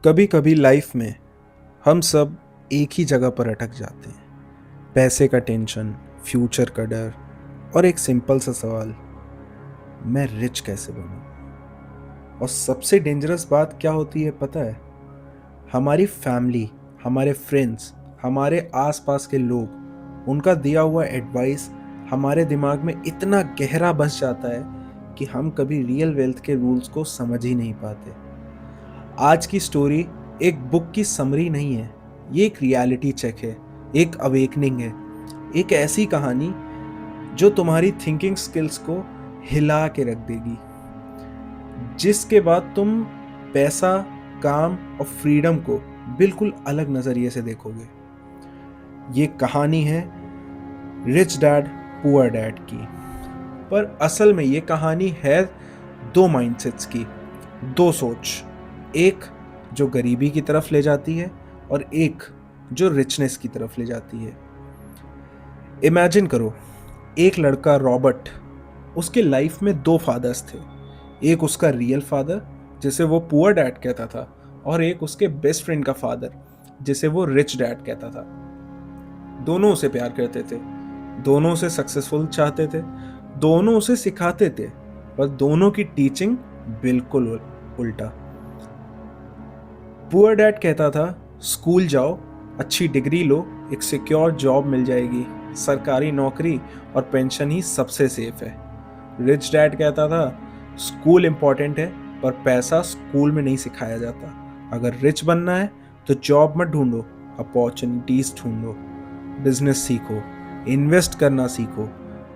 कभी कभी लाइफ में हम सब एक ही जगह पर अटक जाते हैं। पैसे का टेंशन, फ्यूचर का डर और एक सिंपल सा सवाल, मैं रिच कैसे बनूं। और सबसे डेंजरस बात क्या होती है पता है? हमारी फैमिली, हमारे फ्रेंड्स, हमारे आसपास के लोग, उनका दिया हुआ एडवाइस हमारे दिमाग में इतना गहरा बस जाता है कि हम कभी रियल वेल्थ के रूल्स को समझ ही नहीं पाते। आज की स्टोरी एक बुक की समरी नहीं है, ये एक रियलिटी चेक है, एक अवेकनिंग है, एक ऐसी कहानी जो तुम्हारी थिंकिंग स्किल्स को हिला के रख देगी, जिसके बाद तुम पैसा, काम और फ्रीडम को बिल्कुल अलग नजरिए से देखोगे। ये कहानी है रिच डैड पुअर डैड की। पर असल में ये कहानी है दो माइंडसेट्स की, दो सोच, एक जो गरीबी की तरफ ले जाती है और एक जो रिचनेस की तरफ ले जाती है। इमेजिन करो, एक लड़का रॉबर्ट, उसके लाइफ में दो फादर्स थे। एक उसका रियल फादर जिसे वो पुअर डैड कहता था, और एक उसके बेस्ट फ्रेंड का फादर जिसे वो रिच डैड कहता था। दोनों उसे प्यार करते थे, दोनों उसे सक्सेसफुल चाहते थे, दोनों उसे सिखाते थे, पर दोनों की टीचिंग बिल्कुल उल्टा। पुअर डैड कहता था स्कूल जाओ, अच्छी डिग्री लो, एक सिक्योर जॉब मिल जाएगी, सरकारी नौकरी और पेंशन ही सबसे सेफ है। रिच डैड कहता था स्कूल इंपॉर्टेंट है, पर पैसा स्कूल में नहीं सिखाया जाता। अगर रिच बनना है तो जॉब मत ढूंढो, अपॉर्चुनिटीज ढूंढो, बिजनेस सीखो, इन्वेस्ट करना सीखो,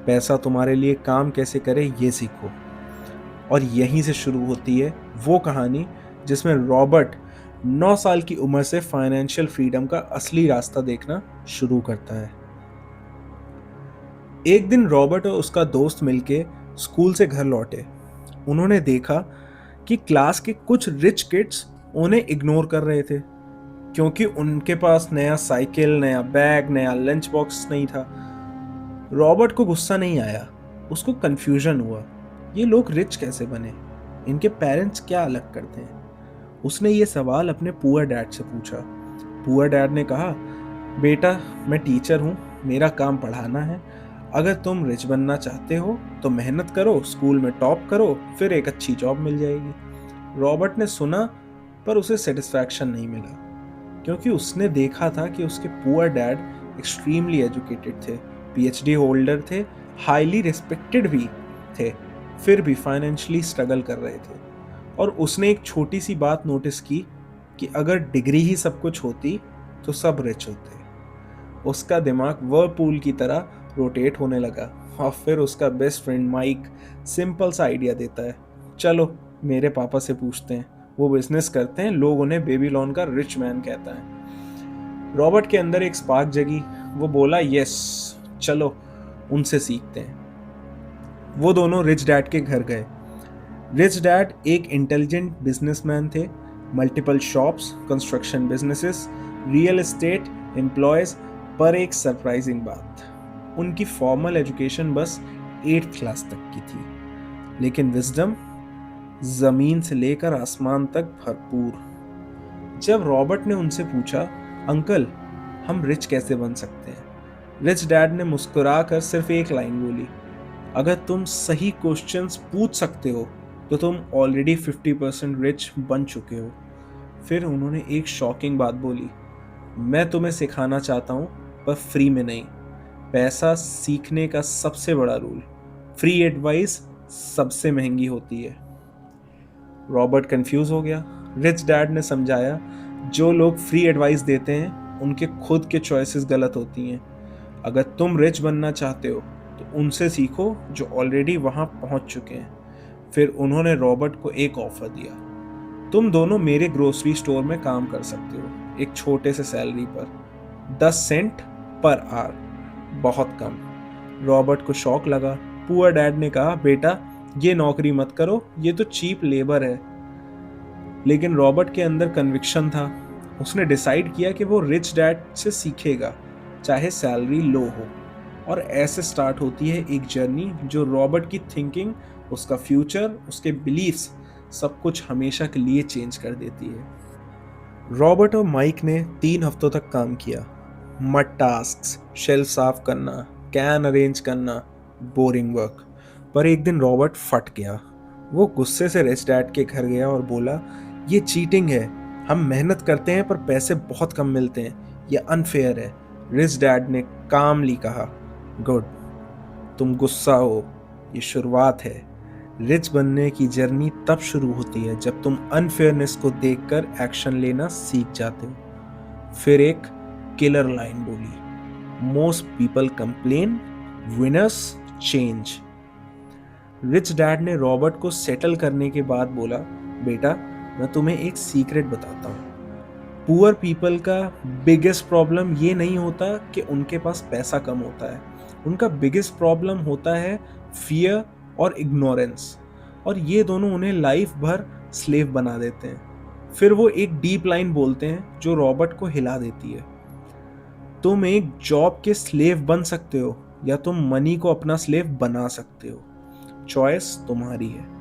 पैसा तुम्हारे लिए काम कैसे करे ये सीखो। और यहीं से शुरू होती है वो कहानी जिसमें रॉबर्ट 9 साल की उम्र से फाइनेंशियल फ्रीडम का असली रास्ता देखना शुरू करता है। एक दिन रॉबर्ट और उसका दोस्त मिलके स्कूल से घर लौटे। उन्होंने देखा कि क्लास के कुछ रिच किड्स उन्हें इग्नोर कर रहे थे, क्योंकि उनके पास नया साइकिल, नया बैग, नया लंच बॉक्स नहीं था। रॉबर्ट को गुस्सा नहीं आया, उसको कंफ्यूजन हुआ। ये लोग रिच कैसे बने? इनके पेरेंट्स क्या अलग करते हैं? उसने ये सवाल अपने पुअर डैड से पूछा। पुअर डैड ने कहा, बेटा मैं टीचर हूँ, मेरा काम पढ़ाना है। अगर तुम रिच बनना चाहते हो तो मेहनत करो, स्कूल में टॉप करो, फिर एक अच्छी जॉब मिल जाएगी। रॉबर्ट ने सुना, पर उसे सेटिस्फैक्शन नहीं मिला, क्योंकि उसने देखा था कि उसके पुअर डैड एक्सट्रीमली एजुकेटेड थे, पीएचडी होल्डर थे, हाईली रिस्पेक्टेड भी थे, फिर भी फाइनेंशियली स्ट्रगल कर रहे थे। और उसने एक छोटी सी बात नोटिस की कि अगर डिग्री ही सब कुछ होती तो सब रिच होते। उसका दिमाग वर्लपूल की तरह रोटेट होने लगा, और फिर उसका बेस्ट फ्रेंड माइक सिंपल सा आइडिया देता है, चलो मेरे पापा से पूछते हैं, वो बिजनेस करते हैं, लोग उन्हें बेबीलोन का रिच मैन कहता है। रॉबर्ट के अंदर एक स्पार्क जगी, वो बोला यस, चलो उनसे सीखते हैं। वो दोनों रिच डैड के घर गए। रिच डैड एक इंटेलिजेंट बिजनेसमैन थे, multiple shops, construction businesses, real estate employees. पर एक सरप्राइजिंग बात, उनकी फॉर्मल एजुकेशन बस 8th क्लास तक की थी, लेकिन विजडम जमीन से लेकर आसमान तक भरपूर। जब रॉबर्ट ने उनसे पूछा, अंकल हम रिच कैसे बन सकते हैं, रिच डैड ने मुस्कुरा कर सिर्फ एक लाइन बोली, अगर तुम सही क्वेश्चंस पूछ सकते हो तो तुम ऑलरेडी 50% रिच बन चुके हो। फिर उन्होंने एक शॉकिंग बात बोली, मैं तुम्हें सिखाना चाहता हूँ, पर फ्री में नहीं। पैसा सीखने का सबसे बड़ा रूल, फ्री एडवाइस सबसे महंगी होती है। रॉबर्ट कंफ्यूज हो गया। रिच डैड ने समझाया, जो लोग फ्री एडवाइस देते हैं उनके खुद के चॉइसेस गलत होती हैं। अगर तुम रिच बनना चाहते हो तो उनसे सीखो जो ऑलरेडी वहां पहुंच चुके हैं। फिर उन्होंने रॉबर्ट को एक ऑफर दिया, तुम दोनों मेरे ग्रोसरी स्टोर में काम कर सकते हो, एक छोटे से सैलरी पर, 10 सेंट पर आवर, बहुत कम। रॉबर्ट को शॉक लगा। पुअर डैड ने कहा, बेटा ये नौकरी मत करो, ये तो चीप लेबर है। लेकिन रॉबर्ट के अंदर कन्विक्शन था। उसने डिसाइड किया कि वो रिच डैड से सीखेगा, चाहे सैलरी लो हो। और ऐसे स्टार्ट होती है एक जर्नी जो रॉबर्ट की थिंकिंग, उसका फ्यूचर, उसके बिलीफ्स, सब कुछ हमेशा के लिए चेंज कर देती है। रॉबर्ट और माइक ने 3 हफ्तों तक काम किया। मड टास्क्स, शेल्फ साफ करना, कैन अरेंज करना, बोरिंग वर्क। पर एक दिन रॉबर्ट फट गया। वो गुस्से से रिच डैड के घर गया और बोला, ये चीटिंग है। हम मेहनत करते हैं पर पैसे बहुत कम मिलते हैं। ये अनफेयर है। रिच डैड ने कामली कहा, गुड, तुम गुस्सा हो, ये शुरुआत है। रिच बनने की जर्नी तब शुरू होती है जब तुम अनफेयरनेस को देखकर एक्शन लेना सीख जाते हो। फिर एक किलर लाइन बोली, most people complain, winners change. Rich dad ने रॉबर्ट को सेटल करने के बाद बोला, बेटा, मैं तुम्हें एक सीक्रेट बताता हूँ। पुअर पीपल का बिगेस्ट प्रॉब्लम ये नहीं होता कि उनके पास पैसा कम होता है। उनका बिगेस्ट प्रॉब्लम होता है फियर और इग्नोरेंस। और ये दोनों उन्हें लाइफ भर स्लेव बना देते हैं। फिर वो एक डीप लाइन बोलते हैं जो रॉबर्ट को हिला देती है, तुम एक जॉब के स्लेव बन सकते हो या तुम मनी को अपना स्लेव बना सकते हो। चॉइस तुम्हारी है।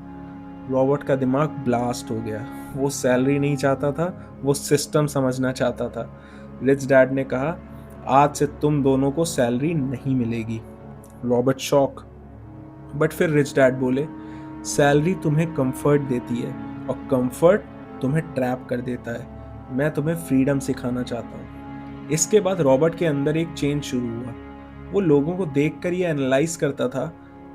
रॉबर्ट का दिमाग ब्लास्ट हो गया। वो सैलरी नहीं चाहता था, वो सिस्टम समझना चाहता था। रिच डैड ने कहा, आज से तुम दोनों को सैलरी नहीं मिलेगी। Robert shock. बट फिर रिच डैड बोले, सैलरी तुम्हें कंफर्ट देती है और कंफर्ट तुम्हें ट्रैप कर देता है। मैं तुम्हें फ्रीडम सिखाना चाहता हूँ। इसके बाद रॉबर्ट के अंदर एक चेंज शुरू हुआ। वो लोगों को देखकर ये एनालाइज करता था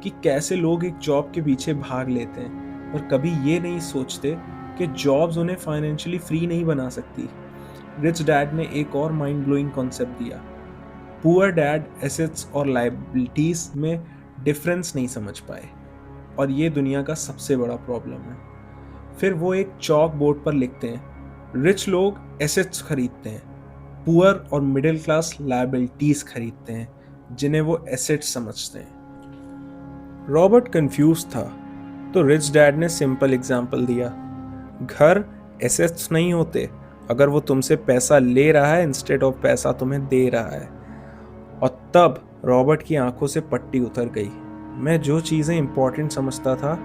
कि कैसे लोग एक जॉब के पीछे भाग लेते हैं और कभी ये नहीं सोचते कि जॉब्स उन्हें फाइनेंशियली फ्री नहीं बना सकती। रिच डैड ने एक और माइंड ब्लोइंग कॉन्सेप्ट दिया। पुअर डैड एसेट्स और लायबिलिटीज में डिफरेंस नहीं समझ पाए और ये दुनिया का सबसे बड़ा प्रॉब्लम है। फिर वो एक चॉक बोर्ड पर लिखते हैं, रिच लोग एसेट्स खरीदते हैं, पुअर और मिडिल क्लास लायबिलिटीज खरीदते हैं जिन्हें वो एसेट्स समझते हैं। रॉबर्ट कंफ्यूज था तो रिच डैड ने सिंपल एग्जाम्पल दिया, घर एसेट्स नहीं होते अगर वो तुमसे पैसा ले रहा है इंस्टेड ऑफ पैसा तुम्हें दे रहा है। और तब रॉबर्ट की आंखों से पट्टी उतर गई। मैं जो चीज़ें इंपॉर्टेंट समझता था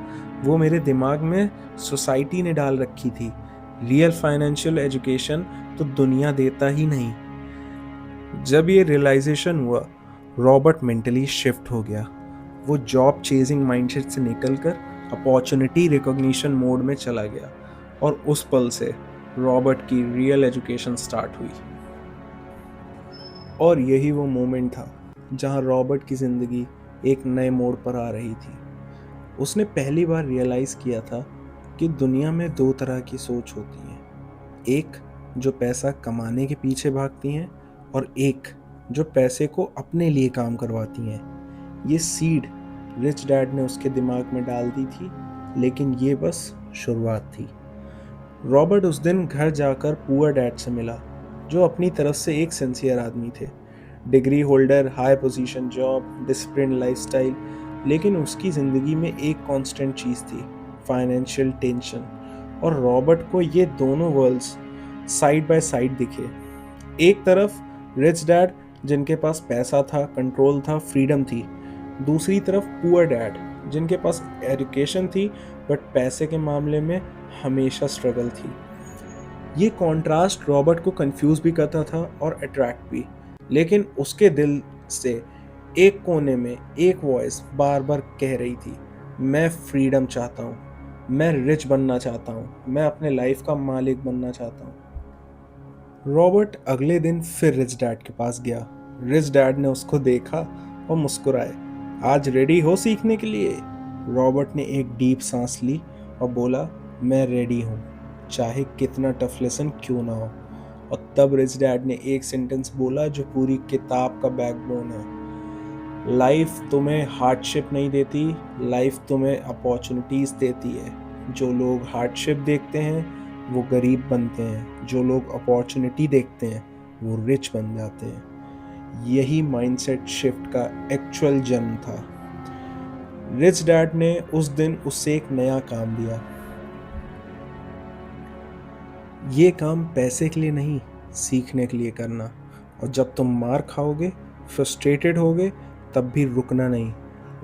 वो मेरे दिमाग में सोसाइटी ने डाल रखी थी। रियल फाइनेंशियल एजुकेशन तो दुनिया देता ही नहीं। जब ये रियलाइजेशन हुआ, रॉबर्ट मेंटली शिफ्ट हो गया। वो जॉब चेजिंग माइंडसेट से निकलकर अपॉर्चुनिटी रिकॉग्निशन मोड में चला गया और उस पल से रॉबर्ट की रियल एजुकेशन स्टार्ट हुई। और यही वो मोमेंट था जहां रॉबर्ट की ज़िंदगी एक नए मोड़ पर आ रही थी। उसने पहली बार रियलाइज़ किया था कि दुनिया में 2 तरह की सोच होती है, एक जो पैसा कमाने के पीछे भागती हैं और एक जो पैसे को अपने लिए काम करवाती हैं। ये सीड रिच डैड ने उसके दिमाग में डाल दी थी, लेकिन ये बस शुरुआत थी। रॉबर्ट उस दिन घर जाकर पुअर डैड से मिला, जो अपनी तरफ से एक सिंसियर आदमी थे। Degree holder, high position job, discipline lifestyle, लेकिन उसकी ज़िंदगी में एक कांस्टेंट चीज़ थी, फाइनेंशियल टेंशन। और रॉबर्ट को ये दोनों वर्ल्ड्स साइड बाय साइड दिखे। एक तरफ रिच डैड जिनके पास पैसा था, कंट्रोल था, फ्रीडम थी। दूसरी तरफ पुअर डैड जिनके पास एजुकेशन थी बट पैसे के मामले में हमेशा स्ट्रगल थी। ये कॉन्ट्रास्ट रॉबर्ट को कंफ्यूज भी करता था और अट्रैक्ट भी। लेकिन उसके दिल से एक कोने में एक वॉइस बार बार कह रही थी, मैं फ्रीडम चाहता हूँ, मैं रिच बनना चाहता हूँ, मैं अपने लाइफ का मालिक बनना चाहता हूँ। रॉबर्ट अगले दिन फिर रिच डैड के पास गया। रिच डैड ने उसको देखा और मुस्कुराए, आज रेडी हो सीखने के लिए? रॉबर्ट ने एक डीप सांस ली और बोला, मैं रेडी हूँ, चाहे कितना टफ लेसन क्यों ना हो। और तब रिच डैड ने एक सेंटेंस बोला जो पूरी किताब का बैकबोन है, लाइफ तुम्हें हार्डशिप नहीं देती, लाइफ तुम्हें अपॉर्चुनिटीज़ देती है। जो लोग हार्डशिप देखते हैं वो गरीब बनते हैं, जो लोग अपॉर्चुनिटी देखते हैं वो रिच बन जाते हैं। यही माइंडसेट शिफ्ट का एक्चुअल जन्म था। रिच डैड ने उस दिन उससे एक नया काम दिया। ये काम पैसे के लिए नहीं, सीखने के लिए करना। और जब तुम मार खाओगे, फ्रस्ट्रेटेड होगे, तब भी रुकना नहीं।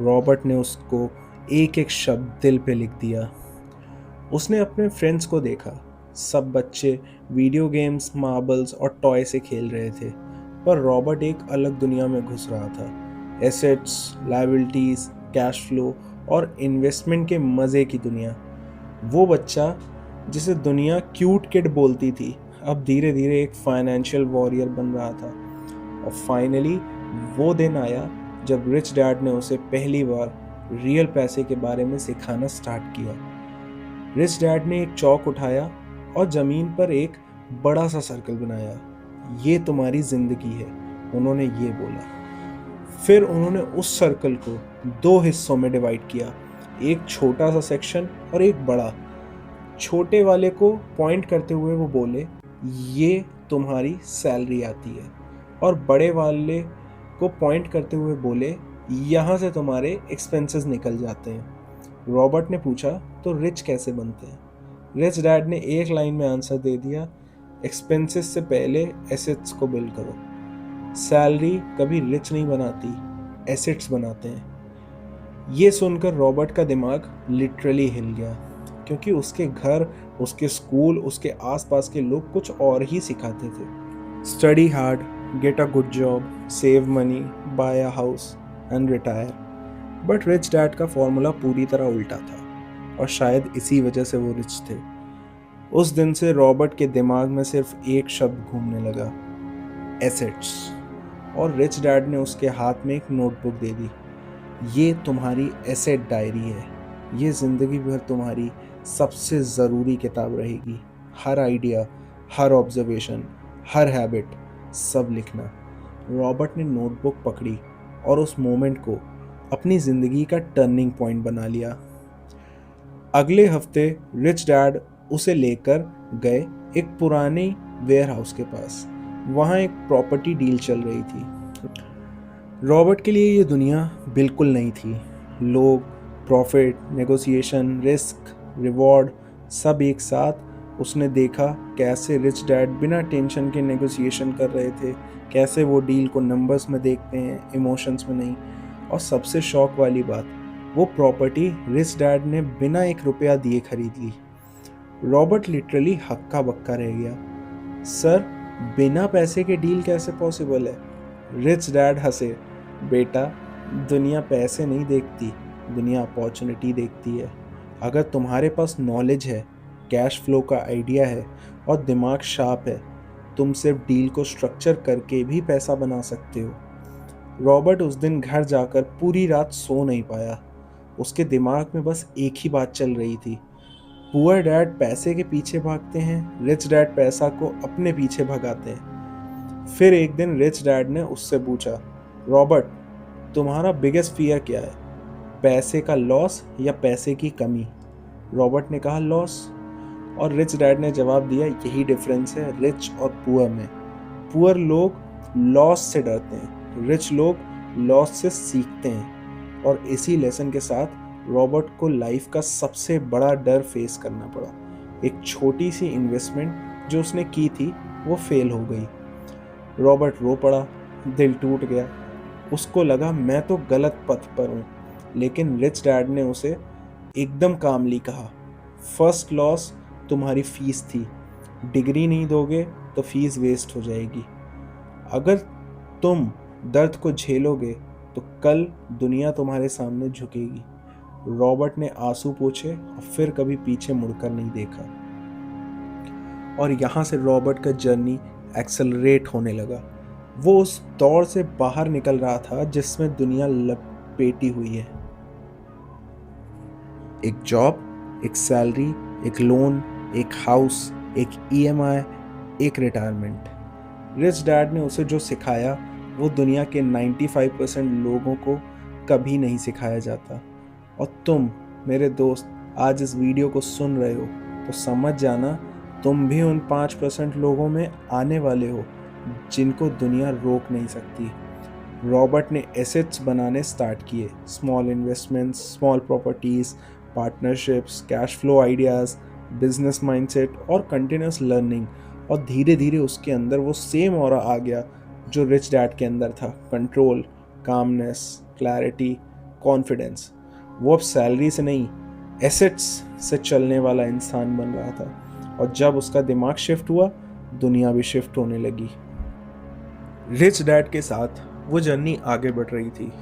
रॉबर्ट ने उसको एक एक शब्द दिल पे लिख दिया। उसने अपने फ्रेंड्स को देखा, सब बच्चे वीडियो गेम्स, मार्बल्स और टॉय से खेल रहे थे, पर रॉबर्ट एक अलग दुनिया में घुस रहा था। एसेट्स, लायबिलिटीज, कैश फ्लो और इन्वेस्टमेंट के मज़े की दुनिया। वो बच्चा जिसे दुनिया क्यूट किड बोलती थी, अब धीरे धीरे एक फाइनेंशियल वॉरियर बन रहा था। और फाइनली वो दिन आया जब रिच डैड ने उसे पहली बार रियल पैसे के बारे में सिखाना स्टार्ट किया। रिच डैड ने एक चौक उठाया और जमीन पर एक बड़ा सा सर्कल बनाया। ये तुम्हारी जिंदगी है, उन्होंने ये बोला। फिर उन्होंने उस सर्कल को दो हिस्सों में डिवाइड किया, एक छोटा सा सेक्शन और एक बड़ा। छोटे वाले को पॉइंट करते हुए वो बोले, ये तुम्हारी सैलरी आती है। और बड़े वाले को पॉइंट करते हुए बोले, यहाँ से तुम्हारे एक्सपेंसेस निकल जाते हैं। रॉबर्ट ने पूछा, तो रिच कैसे बनते हैं? रिच डैड ने एक लाइन में आंसर दे दिया, एक्सपेंसेस से पहले एसेट्स को बिल्ड करो। सैलरी कभी रिच नहीं बनाती, एसेट्स बनाते हैं। ये सुनकर रॉबर्ट का दिमाग लिटरली हिल गया, क्योंकि उसके घर, उसके स्कूल, उसके आसपास के लोग कुछ और ही सिखाते थे। Study hard, get a good job, save money, buy a house and retire. But rich dad का फॉर्मूला पूरी तरह उल्टा था, और शायद इसी वजह से वो रिच थे। उस दिन से रॉबर्ट के दिमाग में सिर्फ एक शब्द घूमने लगा, एसेट्स। और रिच डैड ने उसके हाथ में एक नोटबुक दे दी, ये तुम्हारी एसेट डायरी है, ये ज़िंदगी भर तुम्हारी सबसे ज़रूरी किताब रहेगी। हर आइडिया, हर ऑब्जर्वेशन, हर हैबिट, सब लिखना। रॉबर्ट ने नोटबुक पकड़ी और उस मोमेंट को अपनी ज़िंदगी का टर्निंग पॉइंट बना लिया। अगले हफ्ते रिच डैड उसे लेकर गए एक पुरानी वेयरहाउस के पास। वहाँ एक प्रॉपर्टी डील चल रही थी। रॉबर्ट के लिए ये दुनिया बिल्कुल नई थी। लोग, प्रॉफिट, नेगोशिएशन, रिस्क, रिवॉर्ड, सब एक साथ। उसने देखा कैसे रिच डैड बिना टेंशन के नेगोशिएशन कर रहे थे, कैसे वो डील को नंबर्स में देखते हैं, इमोशंस में नहीं। और सबसे शौक वाली बात, वो प्रॉपर्टी रिच डैड ने बिना एक रुपया दिए खरीद ली। रॉबर्ट लिटरली हक्का बक्का रह गया। सर, बिना पैसे के डील कैसे पॉसिबल है? रिच डैड हंसे, बेटा, दुनिया पैसे नहीं देखती, दुनिया अपॉर्चुनिटी देखती है। अगर तुम्हारे पास नॉलेज है, कैश फ्लो का आइडिया है और दिमाग शार्प है, तुम सिर्फ डील को स्ट्रक्चर करके भी पैसा बना सकते हो। रॉबर्ट उस दिन घर जाकर पूरी रात सो नहीं पाया। उसके दिमाग में बस एक ही बात चल रही थी, पुअर डैड पैसे के पीछे भागते हैं, रिच डैड पैसा को अपने पीछे भगाते हैं। फिर एक दिन रिच डैड ने उससे पूछा, रॉबर्ट, तुम्हारा बिगेस्ट फियर क्या है, पैसे का लॉस या पैसे की कमी? रॉबर्ट ने कहा, लॉस। और रिच डैड ने जवाब दिया, यही डिफरेंस है रिच और पुअर में। पुअर लोग लॉस से डरते हैं, रिच लोग लॉस से सीखते हैं। और इसी लेसन के साथ रॉबर्ट को लाइफ का सबसे बड़ा डर फेस करना पड़ा। एक छोटी सी इन्वेस्टमेंट जो उसने की थी, वो फेल हो गई। रॉबर्ट रो पड़ा, दिल टूट गया। उसको लगा मैं तो गलत पथ पर हूँ। लेकिन रिच डैड ने उसे एकदम कामली कहा, फर्स्ट लॉस तुम्हारी फीस थी, डिग्री नहीं दोगे तो फीस वेस्ट हो जाएगी। अगर तुम दर्द को झेलोगे तो कल दुनिया तुम्हारे सामने झुकेगी। रॉबर्ट ने आंसू पोंछे और फिर कभी पीछे मुड़कर नहीं देखा। और यहाँ से रॉबर्ट का जर्नी एक्सेलरेट होने लगा। वो उस दौर से बाहर निकल रहा था जिसमें दुनिया लपेटी हुई है। एक जॉब, एक सैलरी, एक लोन, एक हाउस, एक ईएमआई, एक रिटायरमेंट। रिच डैड ने उसे जो सिखाया वो दुनिया के 95% लोगों को कभी नहीं सिखाया जाता। और तुम मेरे दोस्त आज इस वीडियो को सुन रहे हो तो समझ जाना, तुम भी उन 5% लोगों में आने वाले हो जिनको दुनिया रोक नहीं सकती। रॉबर्ट ने एसेट्स बनाने स्टार्ट किए, small investments, small properties, partnerships, cash flow ideas, business mindset और कंटिन्यूस लर्निंग। और धीरे धीरे उसके अंदर वो सेम ऑरा आ गया जो रिच डैड के अंदर था, कंट्रोल, कामनेस, क्लैरिटी, कॉन्फिडेंस। वो अब सैलरी से नहीं, एसेट्स से चलने वाला इंसान बन रहा था। और जब उसका दिमाग शिफ्ट हुआ, दुनिया भी शिफ्ट होने लगी। रिच डैड के साथ वो जर्नी आगे बढ़ रही थी।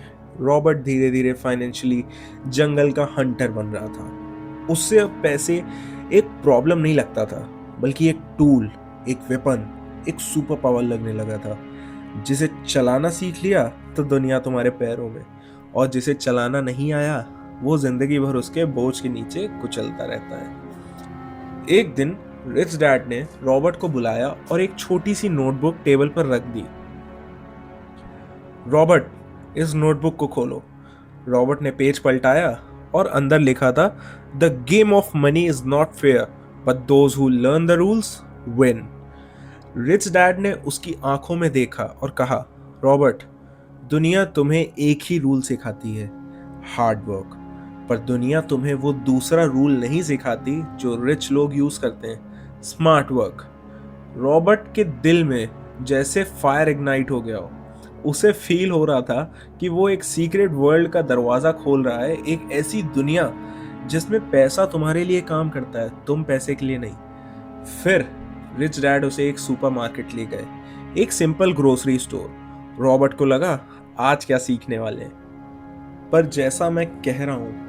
रॉबर्ट धीरे धीरे फाइनेंशियली जंगल का हंटर बन रहा था। उससे अब पैसे एक प्रॉब्लम नहीं लगता था, बल्कि एक टूल, एक वेपन, एक सुपर पावर लगने लगा था। जिसे चलाना सीख लिया तो दुनिया तुम्हारे पैरों में, और जिसे चलाना नहीं आया वो जिंदगी भर उसके बोझ के नीचे कुचलता रहता है। एक दिन रिच डैड ने रॉबर्ट को बुलाया और एक छोटी सी नोटबुक टेबल पर रख दी। रॉबर्ट, इस नोटबुक को खोलो। रॉबर्ट ने पेज पलटाया और अंदर लिखा था, the game of money is not fair, but those who learn the rules win. Rich dad ने उसकी आंखों में देखा और कहा, रॉबर्ट, दुनिया तुम्हें एक ही रूल सिखाती है, हार्ड वर्क। पर दुनिया तुम्हें वो दूसरा रूल नहीं सिखाती जो रिच लोग यूज करते हैं, स्मार्ट वर्क। रॉबर्ट के दिल में जैसे फायर इग्नाइट हो गया हो। उसे फील हो रहा था कि वो एक सीक्रेट वर्ल्ड का दरवाजा खोल रहा है, एक ऐसी दुनिया जिसमें पैसा तुम्हारे लिए काम करता है, तुम पैसे के लिए नहीं। फिर रिच डैड उसे एक सुपरमार्केट ले गए, एक सिंपल ग्रोसरी स्टोर। रॉबर्ट को लगा, आज क्या सीखने वाले हैं। पर जैसा मैं कह रहा हूँ,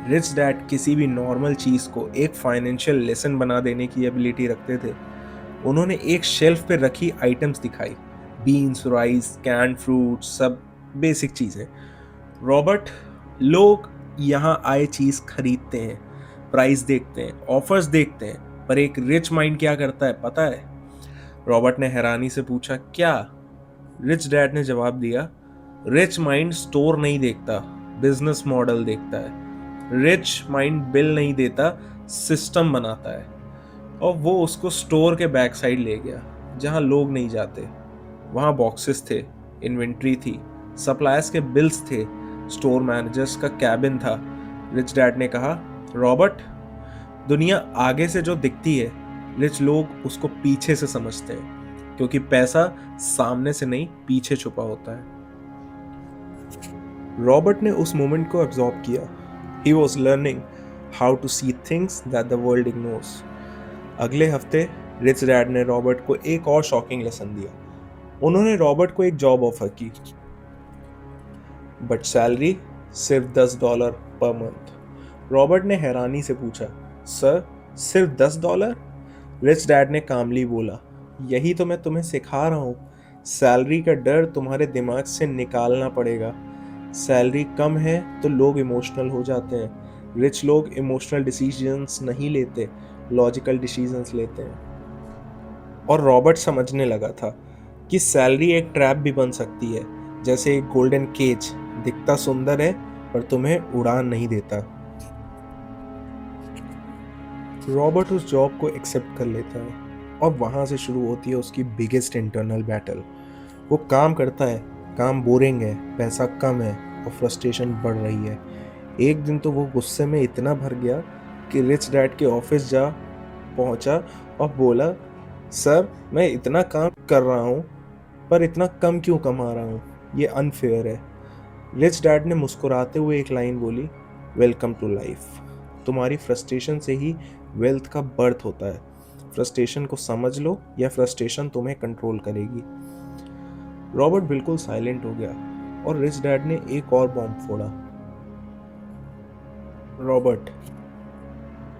रिच डैड किसी भी नॉर्मल चीज को एक फाइनेंशियल लेसन बना देने की एबिलिटी रखते थे। उन्होंने एक शेल्फ पे रखी आइटम्स दिखाई, बीन्स, राइस, कैन फ्रूट, सब बेसिक चीजें। रॉबर्ट, लोग यहाँ आए चीज खरीदते हैं, प्राइस देखते हैं, ऑफर्स देखते हैं, पर एक रिच माइंड क्या करता है पता है? रॉबर्ट ने हैरानी से पूछा, क्या? रिच डैड ने जवाब दिया, रिच माइंड स्टोर नहीं देखता, बिजनेस मॉडल देखता है। रिच माइंड बिल नहीं देता, सिस्टम बनाता है। और वो उसको स्टोर के बैक साइड ले गया, जहां लोग नहीं जाते। वहां बॉक्सेस थे, इन्वेंट्री थी, सप्लायर्स के बिल्स थे, स्टोर मैनेजर्स का कैबिन था। रिच डैड ने कहा, रॉबर्ट, दुनिया आगे से जो दिखती है, रिच लोग उसको पीछे से समझते हैं, क्योंकि पैसा सामने से नहीं, पीछे छुपा होता है। रॉबर्ट ने उस मोमेंट को एब्जॉर्ब किया। He was learning how to see things that the world ignores. अगले हफ्ते रिच डैड ने रॉबर्ट को एक और शॉकिंग लेसन दिया। उन्होंने रॉबर्ट को एक जॉब ऑफर की, बट सैलरी सिर्फ $10 पर मंथ। रॉबर्ट ने हैरानी से पूछा, सर, सिर्फ $10? रिच डैड ने कामली बोला, यही तो मैं तुम्हें सिखा रहा हूँ। सैलरी का डर तुम्हारे दिमाग से निकालना पड़ेगा। सैलरी कम है तो लोग इमोशनल हो जाते हैं। रिच लोग इमोशनल डिसीजंस नहीं लेते, लॉजिकल डिसीजंस लेते हैं। और रॉबर्ट समझने लगा था कि सैलरी एक ट्रैप भी बन सकती है, जैसे एक गोल्डन केज, दिखता सुंदर है पर तुम्हें उड़ान नहीं देता। रॉबर्ट उस जॉब को एक्सेप्ट कर लेता है और वहां से शुरू होती है उसकी बिगेस्ट इंटरनल बैटल। वो काम करता है, काम बोरिंग है, पैसा कम है और फ्रस्ट्रेशन बढ़ रही है। एक दिन तो वो गुस्से में इतना भर गया कि रिच डैड के ऑफिस जा पहुंचा और बोला, सर, मैं इतना काम कर रहा हूँ पर इतना कम क्यों कमा रहा हूँ, ये अनफेयर है। रिच डैड ने मुस्कुराते हुए एक लाइन बोली, वेलकम टू लाइफ। तुम्हारी फ्रस्ट्रेशन से ही वेल्थ का बर्थ होता है। फ्रस्ट्रेशन को समझ लो या फ्रस्ट्रेशन तुम्हें कंट्रोल करेगी। रॉबर्ट बिल्कुल साइलेंट हो गया और रिच डैड ने एक और बॉम्ब फोड़ा। रॉबर्ट,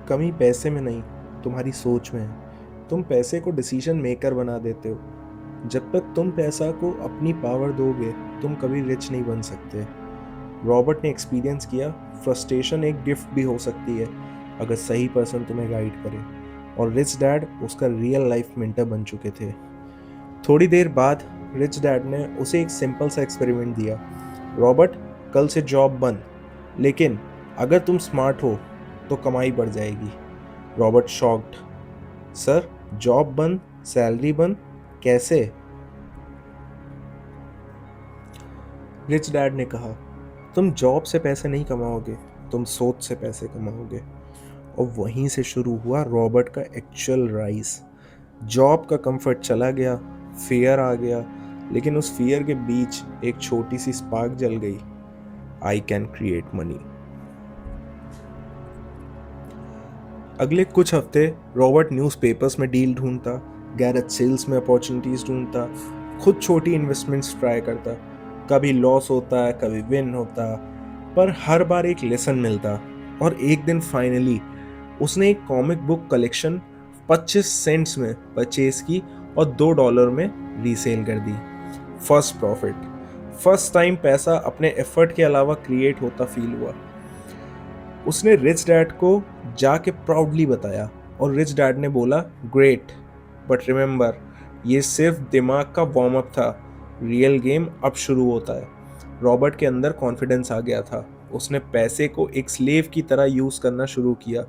कमी पैसे में नहीं, तुम्हारी सोच में है। तुम पैसे को डिसीजन मेकर बना देते हो। जब तक तुम पैसा को अपनी पावर दोगे, तुम कभी रिच नहीं बन सकते। रॉबर्ट ने एक्सपीरियंस किया, फ्रस्ट्रेशन एक गिफ्ट भी हो सकती है अगर सही पर्सन तुम्हें गाइड करे। और रिच डैड उसका रियल लाइफ मेंटर बन चुके थे। थोड़ी देर बाद रिच डैड ने उसे एक सिंपल सा एक्सपेरिमेंट दिया, रॉबर्ट, कल से जॉब बंद, लेकिन अगर तुम स्मार्ट हो तो कमाई बढ़ जाएगी। रॉबर्ट शॉक्ड, सर, जॉब बंद, सैलरी बंद, कैसे? रिच डैड ने कहा, तुम जॉब से पैसे नहीं कमाओगे, तुम सोच से पैसे कमाओगे। और वहीं से शुरू हुआ रॉबर्ट का एक्चुअल राइज। जॉब का कंफर्ट चला गया, फियर आ गया, लेकिन उस फियर के बीच एक छोटी सी स्पार्क जल गई, आई कैन क्रिएट मनी। अगले कुछ हफ्ते रॉबर्ट न्यूज़पेपर्स में डील ढूंढता, गैरेज सेल्स में अपॉर्चुनिटीज ढूंढता, खुद छोटी इन्वेस्टमेंट्स ट्राई करता। कभी लॉस होता, कभी विन होता, पर हर बार एक लेसन मिलता। और एक दिन फाइनली उसने एक कॉमिक बुक कलेक्शन 25 सेंट्स में परचेज की और $2 में रीसेल कर दी। फर्स्ट प्रॉफिट, फर्स्ट टाइम पैसा अपने एफर्ट के अलावा क्रिएट होता फील हुआ। उसने रिच डैड को जाके प्राउडली बताया और रिच डैड ने बोला, ग्रेट, बट रिमेंबर, ये सिर्फ दिमाग का वार्म अप था, रियल गेम अब शुरू होता है। रॉबर्ट के अंदर कॉन्फिडेंस आ गया था। उसने पैसे को एक स्लेव की तरह यूज करना शुरू किया।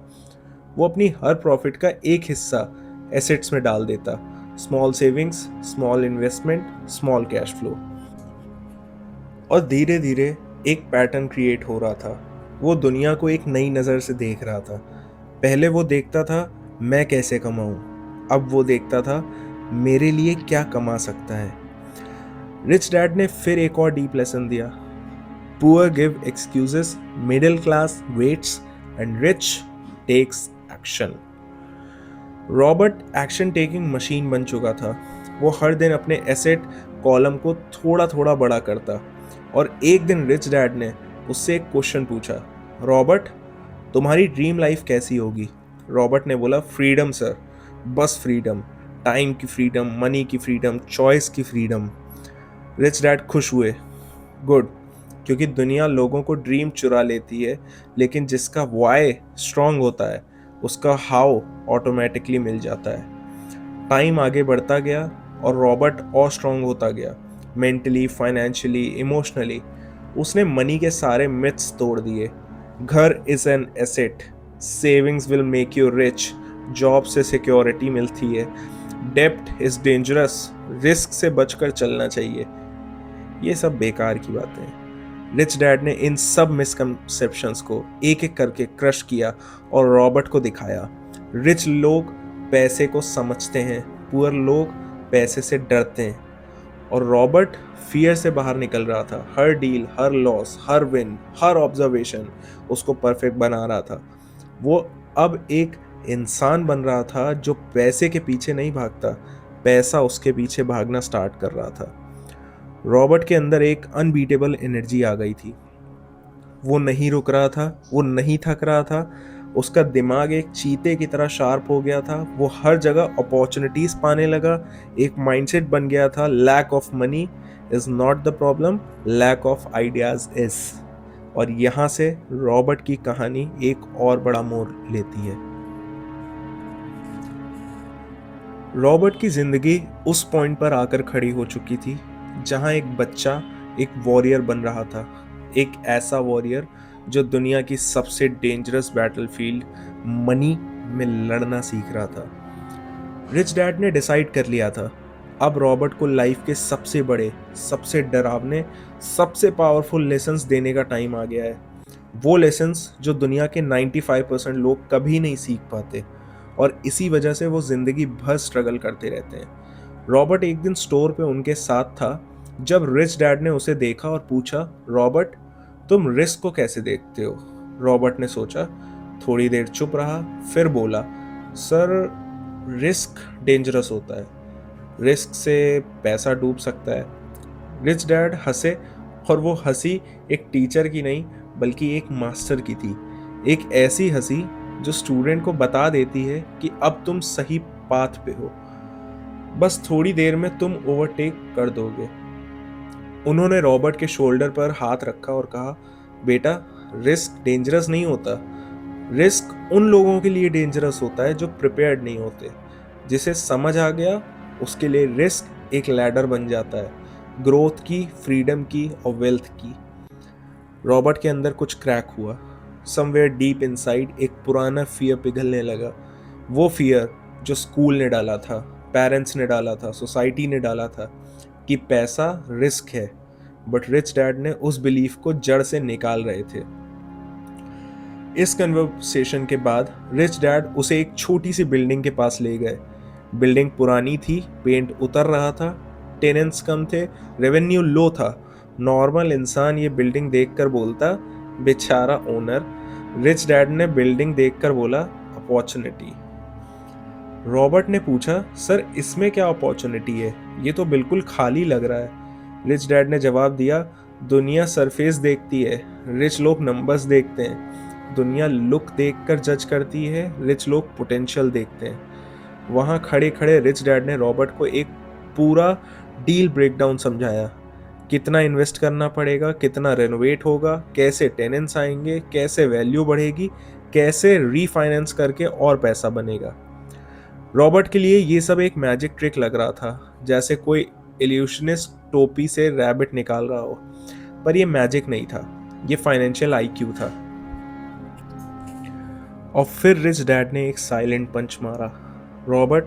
वो अपनी हर प्रॉफिट का एक हिस्सा एसेट्स में डाल देता, small savings, small investment, small cash flow. और धीरे धीरे एक पैटर्न क्रिएट हो रहा था। वो दुनिया को एक नई नज़र से देख रहा था। पहले वो देखता था मैं कैसे कमाऊं, अब वो देखता था मेरे लिए क्या कमा सकता है। रिच डैड ने फिर एक और डीप लेसन दिया, poor give excuses, middle class waits and rich takes action. Robert action taking machine बन चुका था। वो हर दिन अपने एसेट कॉलम को थोड़ा थोड़ा बड़ा करता। और एक दिन रिच डैड ने उससे एक क्वेश्चन पूछा, रॉबर्ट, तुम्हारी ड्रीम लाइफ कैसी होगी? रॉबर्ट ने बोला, फ्रीडम सर, बस फ्रीडम, टाइम की फ्रीडम, मनी की फ्रीडम, चॉइस की फ्रीडम। रिच डैड खुश हुए, गुड, क्योंकि दुनिया लोगों को ड्रीम चुरा लेती है, लेकिन जिसका वाई स्ट्रांग होता है उसका हाउ ऑटोमेटिकली मिल जाता है। टाइम आगे बढ़ता गया और रॉबर्ट और स्ट्रांग होता गया, मेंटली, फाइनेंशियली, इमोशनली। उसने मनी के सारे मिथ्स तोड़ दिए। घर is an asset, savings will make you rich, job से सिक्योरिटी मिलती है, डेब्ट इज डेंजरस, रिस्क से बचकर चलना चाहिए। ये सब बेकार की बातें हैं। रिच डैड ने इन सब मिसकंसेप्शंस को एक एक करके क्रश किया और रॉबर्ट को दिखाया, रिच लोग पैसे को समझते हैं, पुअर लोग पैसे से डरते हैं। और रॉबर्ट फियर से बाहर निकल रहा था। हर डील, हर लॉस, हर विन, हर ऑब्जर्वेशन उसको परफेक्ट बना रहा था। वो अब एक इंसान बन रहा था जो पैसे के पीछे नहीं भागता, पैसा उसके पीछे भागना स्टार्ट कर रहा था। रॉबर्ट के अंदर एक अनबीटेबल एनर्जी आ गई थी। वो नहीं रुक रहा था, वो नहीं थक रहा था। उसका दिमाग एक चीते की तरह शार्प हो गया था। वो हर जगह अपॉर्चुनिटीज पाने लगा। एक माइंडसेट बन गया था, lack of money is not the problem, lack of ideas is. और यहाँ से रॉबर्ट की कहानी एक और बड़ा मोड़ लेती है। रॉबर्ट की जिंदगी उस पॉइंट पर आकर खड़ी हो चुकी थी जहां एक बच्चा एक वॉरियर बन रहा था। एक ऐसा वॉरियर जो दुनिया की सबसे डेंजरस बैटलफील्ड मनी में लड़ना सीख रहा था। रिच डैड ने डिसाइड कर लिया था, अब रॉबर्ट को लाइफ के सबसे बड़े, सबसे डरावने, सबसे पावरफुल लेसन्स देने का टाइम आ गया है। वो लेसन्स जो दुनिया के 95% लोग कभी नहीं सीख पाते और इसी वजह से वो जिंदगी भर स्ट्रगल करते रहते हैं। रॉबर्ट एक दिन स्टोर पे उनके साथ था जब रिच डैड ने उसे देखा और पूछा, रॉबर्ट, तुम रिस्क को कैसे देखते हो? रॉबर्ट ने सोचा, थोड़ी देर चुप रहा, फिर बोला, सर, रिस्क डेंजरस होता है, रिस्क से पैसा डूब सकता है। रिच डैड हंसे और वो हंसी एक टीचर की नहीं बल्कि एक मास्टर की थी। एक ऐसी हंसी जो स्टूडेंट को बता देती है कि अब तुम सही पाथ पे हो, बस थोड़ी देर में तुम ओवरटेक कर दोगे। उन्होंने रॉबर्ट के शोल्डर पर हाथ रखा और कहा, बेटा, रिस्क डेंजरस नहीं होता, रिस्क उन लोगों के लिए डेंजरस होता है जो प्रिपेयर्ड नहीं होते। जिसे समझ आ गया उसके लिए रिस्क एक लैडर बन जाता है, ग्रोथ की, फ्रीडम की और वेल्थ की। रॉबर्ट के अंदर कुछ क्रैक हुआ। समवेयर डीप इनसाइड एक पुराना फियर पिघलने लगा। वो फियर जो स्कूल ने डाला था, पेरेंट्स ने डाला था, सोसाइटी ने डाला था कि पैसा रिस्क है। बट रिच डैड ने उस बिलीफ को जड़ से निकाल रहे थे। इस कन्वर्सेशन के बाद रिच डैड उसे एक छोटी सी बिल्डिंग के पास ले गए। बिल्डिंग पुरानी थी, पेंट उतर रहा था, टेनेंट्स कम थे, रेवेन्यू लो था। नॉर्मल इंसान ये बिल्डिंग देखकर बोलता, बेचारा ओनर। रिच डैड ने बिल्डिंग देखकर बोला, अब अपॉर्चुनिटी। रॉबर्ट ने पूछा, सर इसमें क्या अपॉर्चुनिटी है, ये तो बिल्कुल खाली लग रहा है। रिच डैड ने जवाब दिया, दुनिया सरफेस देखती है, रिच लोग नंबर्स देखते हैं। दुनिया लुक देखकर जज करती है, रिच लोग पोटेंशियल देखते हैं। वहां खड़े खड़े रिच डैड ने रॉबर्ट को एक पूरा डील ब्रेकडाउन समझाया। कितना इन्वेस्ट करना पड़ेगा, कितना रेनोवेट होगा, कैसे टेनेंट्स आएंगे, कैसे वैल्यू बढ़ेगी, कैसे रीफाइनेंस करके और पैसा बनेगा। रॉबर्ट के लिए ये सब एक मैजिक ट्रिक लग रहा था, जैसे कोई इल्यूशनिस्ट टोपी से रैबिट निकाल रहा हो। पर ये मैजिक नहीं था, ये फाइनेंशियल आईक्यू था। और फिर रिच डैड ने एक साइलेंट पंच मारा। रॉबर्ट,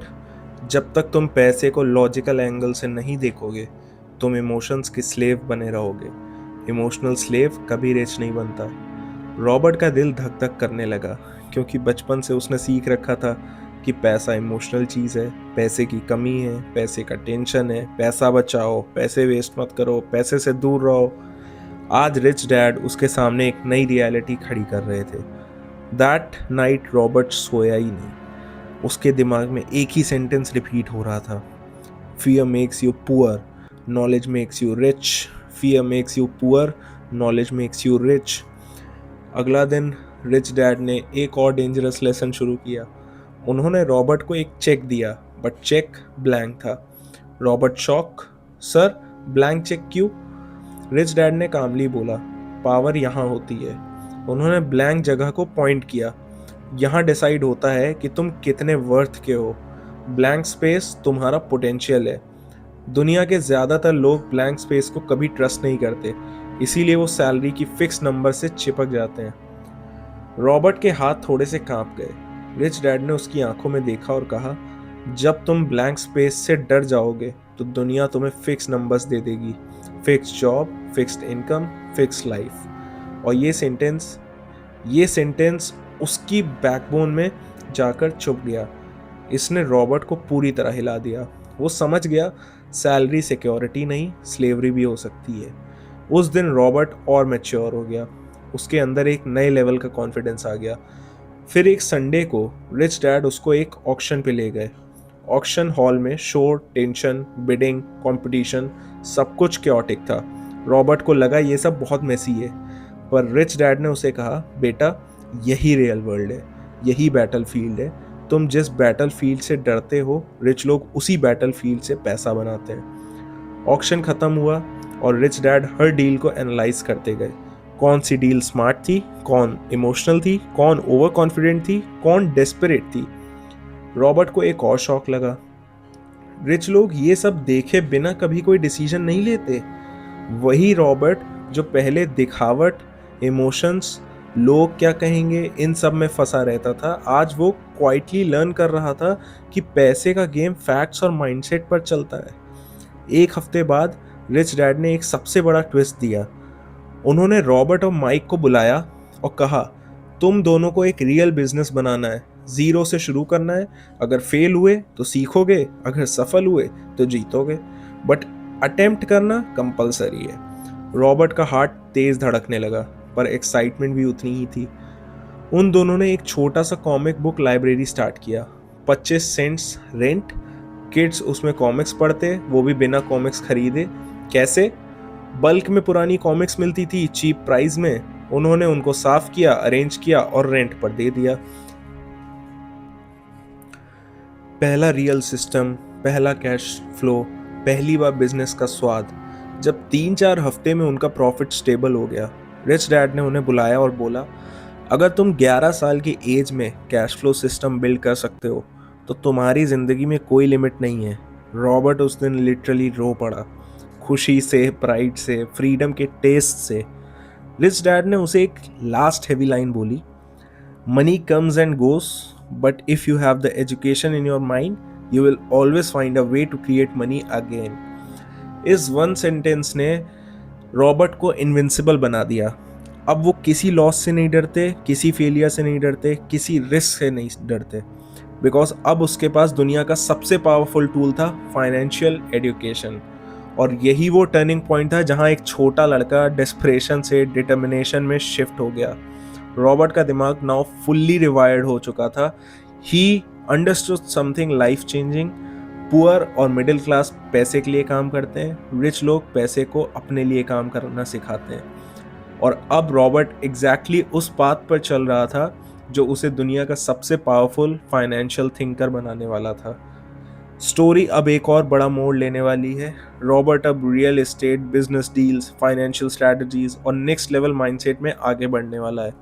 जब तक तुम पैसे को लॉजिकल एंगल से नहीं देखोगे, तुम इमोशंस के स्लेव बने रहोगे। इमोशनल स्लेव कभी रिच नहीं बनता। रॉबर्ट का दिल धक धक करने लगा, क्योंकि बचपन से उसने सीख रखा था कि पैसा इमोशनल चीज़ है, पैसे की कमी है, पैसे का टेंशन है, पैसा बचाओ, पैसे वेस्ट मत करो, पैसे से दूर रहो। आज रिच डैड उसके सामने एक नई रियलिटी खड़ी कर रहे थे। दैट नाइट रॉबर्ट सोया ही नहीं। उसके दिमाग में एक ही सेंटेंस रिपीट हो रहा था, fear makes you poor, knowledge makes you rich. Fear makes you poor, knowledge makes you rich. अगला दिन रिच डैड ने एक और डेंजरस लेसन शुरू किया। उन्होंने रॉबर्ट को एक चेक दिया, बट चेक ब्लैंक था। Robert shock, sir blank cheque क्यों? रिच डैड ने कामली बोला, पावर यहाँ होती है। उन्होंने ब्लैंक जगह को पॉइंट किया। यहाँ डिसाइड होता है कि तुम कितने वर्थ के हो। ब्लैंक स्पेस तुम्हारा पोटेंशियल है। दुनिया के ज़्यादातर लोग ब्लैंक स्पेस को कभी ट्रस्ट नहीं करते, इसीलिए वो सैलरी की फिक्स नंबर से चिपक जाते हैं। रॉबर्ट के हाथ थोड़े से कांप गए। रिच डैड ने उसकी आंखों में देखा और कहा, जब तुम ब्लैंक स्पेस से डर जाओगे तो दुनिया तुम्हें फिक्स नंबर्स दे देगी, fix job, fixed income, fix life. और ये सेंटेंस उसकी बैकबोन में जाकर चुप गया। इसने रॉबर्ट को पूरी तरह हिला दिया। वो समझ गया, सैलरी सिक्योरिटी नहीं, स्लेवरी भी हो सकती है। उस दिन रॉबर्ट और मैच्योर हो गया। उसके अंदर एक नए लेवल का कॉन्फिडेंस आ गया। फिर एक संडे को रिच डैड उसको एक ऑक्शन पे ले गए। ऑक्शन हॉल में शोर, टेंशन, बिडिंग, कंपटीशन, सब कुछ क्योटिक था। रॉबर्ट को लगा ये सब बहुत मेसी है, पर रिच डैड ने उसे कहा, बेटा यही रियल वर्ल्ड है, यही बैटल फील्ड है। तुम जिस बैटल फील्ड से डरते हो, रिच लोग उसी बैटल फील्ड से पैसा बनाते हैं। ऑक्शन खत्म हुआ और रिच डैड हर डील को एनालाइज करते गए। कौन सी डील स्मार्ट थी, कौन इमोशनल थी, कौन ओवर कॉन्फिडेंट थी, कौन डेस्परेट थी। रॉबर्ट को एक और शौक लगा। रिच लोग ये सब देखे बिना कभी कोई डिसीजन नहीं लेते। वही रॉबर्ट जो पहले दिखावट, इमोशंस, लोग क्या कहेंगे, इन सब में फंसा रहता था, आज वो क्वाइटली लर्न कर रहा था कि पैसे का गेम फैक्ट्स और माइंडसेट पर चलता है। एक हफ्ते बाद रिच डैड ने एक सबसे बड़ा ट्विस्ट दिया। उन्होंने रॉबर्ट और माइक को बुलाया और कहा, तुम दोनों को एक रियल बिजनेस बनाना है, जीरो से शुरू करना है। अगर फेल हुए तो सीखोगे, अगर सफल हुए तो जीतोगे, बट अटेम्प्ट करना कंपलसरी है। रॉबर्ट का हार्ट तेज धड़कने लगा, पर एक्साइटमेंट भी उतनी ही थी। उन दोनों ने एक छोटा सा कॉमिक बुक लाइब्रेरी स्टार्ट किया। 25 सेंट्स रेंट, किड्स उसमें कॉमिक्स पढ़ते, वो भी बिना कॉमिक्स खरीदे। कैसे? बल्क में पुरानी कॉमिक्स मिलती थी चीप प्राइस में। उन्होंने उनको साफ किया, अरेंज किया और रेंट पर दे दिया। पहला रियल सिस्टम, पहला कैश फ्लो, पहली बार बिजनेस का स्वाद। जब 3-4 हफ्ते में उनका प्रॉफिट स्टेबल हो गया, रिच डैड ने उन्हें बुलाया और बोला, अगर तुम 11 साल की एज में कैश फ्लो सिस्टम बिल्ड कर सकते हो तो तुम्हारी जिंदगी में कोई लिमिट नहीं है। रॉबर्ट उस दिन लिटरली रो पड़ा, खुशी से, प्राइड से, फ्रीडम के टेस्ट से। रिच डैड ने उसे एक लास्ट हैवी लाइन बोली, money comes and goes, but if you have the education in your mind, you will always find a way to create money again. इस one sentence ने Robert को invincible बना दिया। अब वो किसी लॉस से नहीं डरते, किसी फेलियर से नहीं डरते, किसी रिस्क से नहीं डरते, बिकॉज अब उसके पास दुनिया का सबसे पावरफुल टूल था, फाइनेंशियल एजुकेशन। और यही वो टर्निंग पॉइंट था जहां एक छोटा लड़का डेस्परेशन से डिटर्मिनेशन में शिफ्ट हो गया। रॉबर्ट का दिमाग नाउ फुल्ली रिवायर्ड हो चुका था। He understood something life changing. Poor और मिडिल क्लास पैसे के लिए काम करते हैं, रिच लोग पैसे को अपने लिए काम करना सिखाते हैं। और अब रॉबर्ट एग्जैक्टली उस पाथ पर चल रहा था जो उसे दुनिया का सबसे पावरफुल फाइनेंशियल थिंकर बनाने वाला था। स्टोरी अब एक और बड़ा मोड़ लेने वाली है। रॉबर्ट अब real estate, business deals, financial strategies और नेक्स्ट लेवल माइंडसेट में आगे बढ़ने वाला है।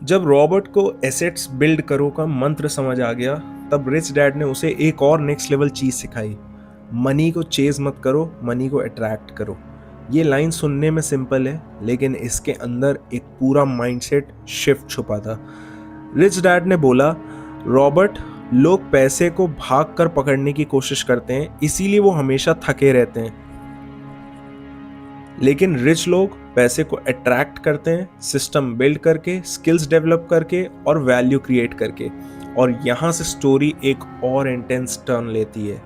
जब रॉबर्ट को एसेट्स बिल्ड करो का मंत्र समझ आ गया, तब रिच डैड ने उसे एक और नेक्स्ट लेवल चीज सिखाई। मनी को चेज मत करो, मनी को अट्रैक्ट करो। ये लाइन सुनने में सिंपल है, लेकिन इसके अंदर एक पूरा माइंडसेट शिफ्ट छुपा था। रिच डैड ने बोला, रॉबर्ट, लोग पैसे को भाग कर पकड़ने की कोशिश करते हैं, इसीलिए वो हमेशा थके रहते हैं। लेकिन रिच लोग पैसे को अट्रैक्ट करते हैं, सिस्टम बिल्ड करके, स्किल्स डेवलप करके और वैल्यू क्रिएट करके। और यहां से स्टोरी एक और इंटेंस टर्न लेती है।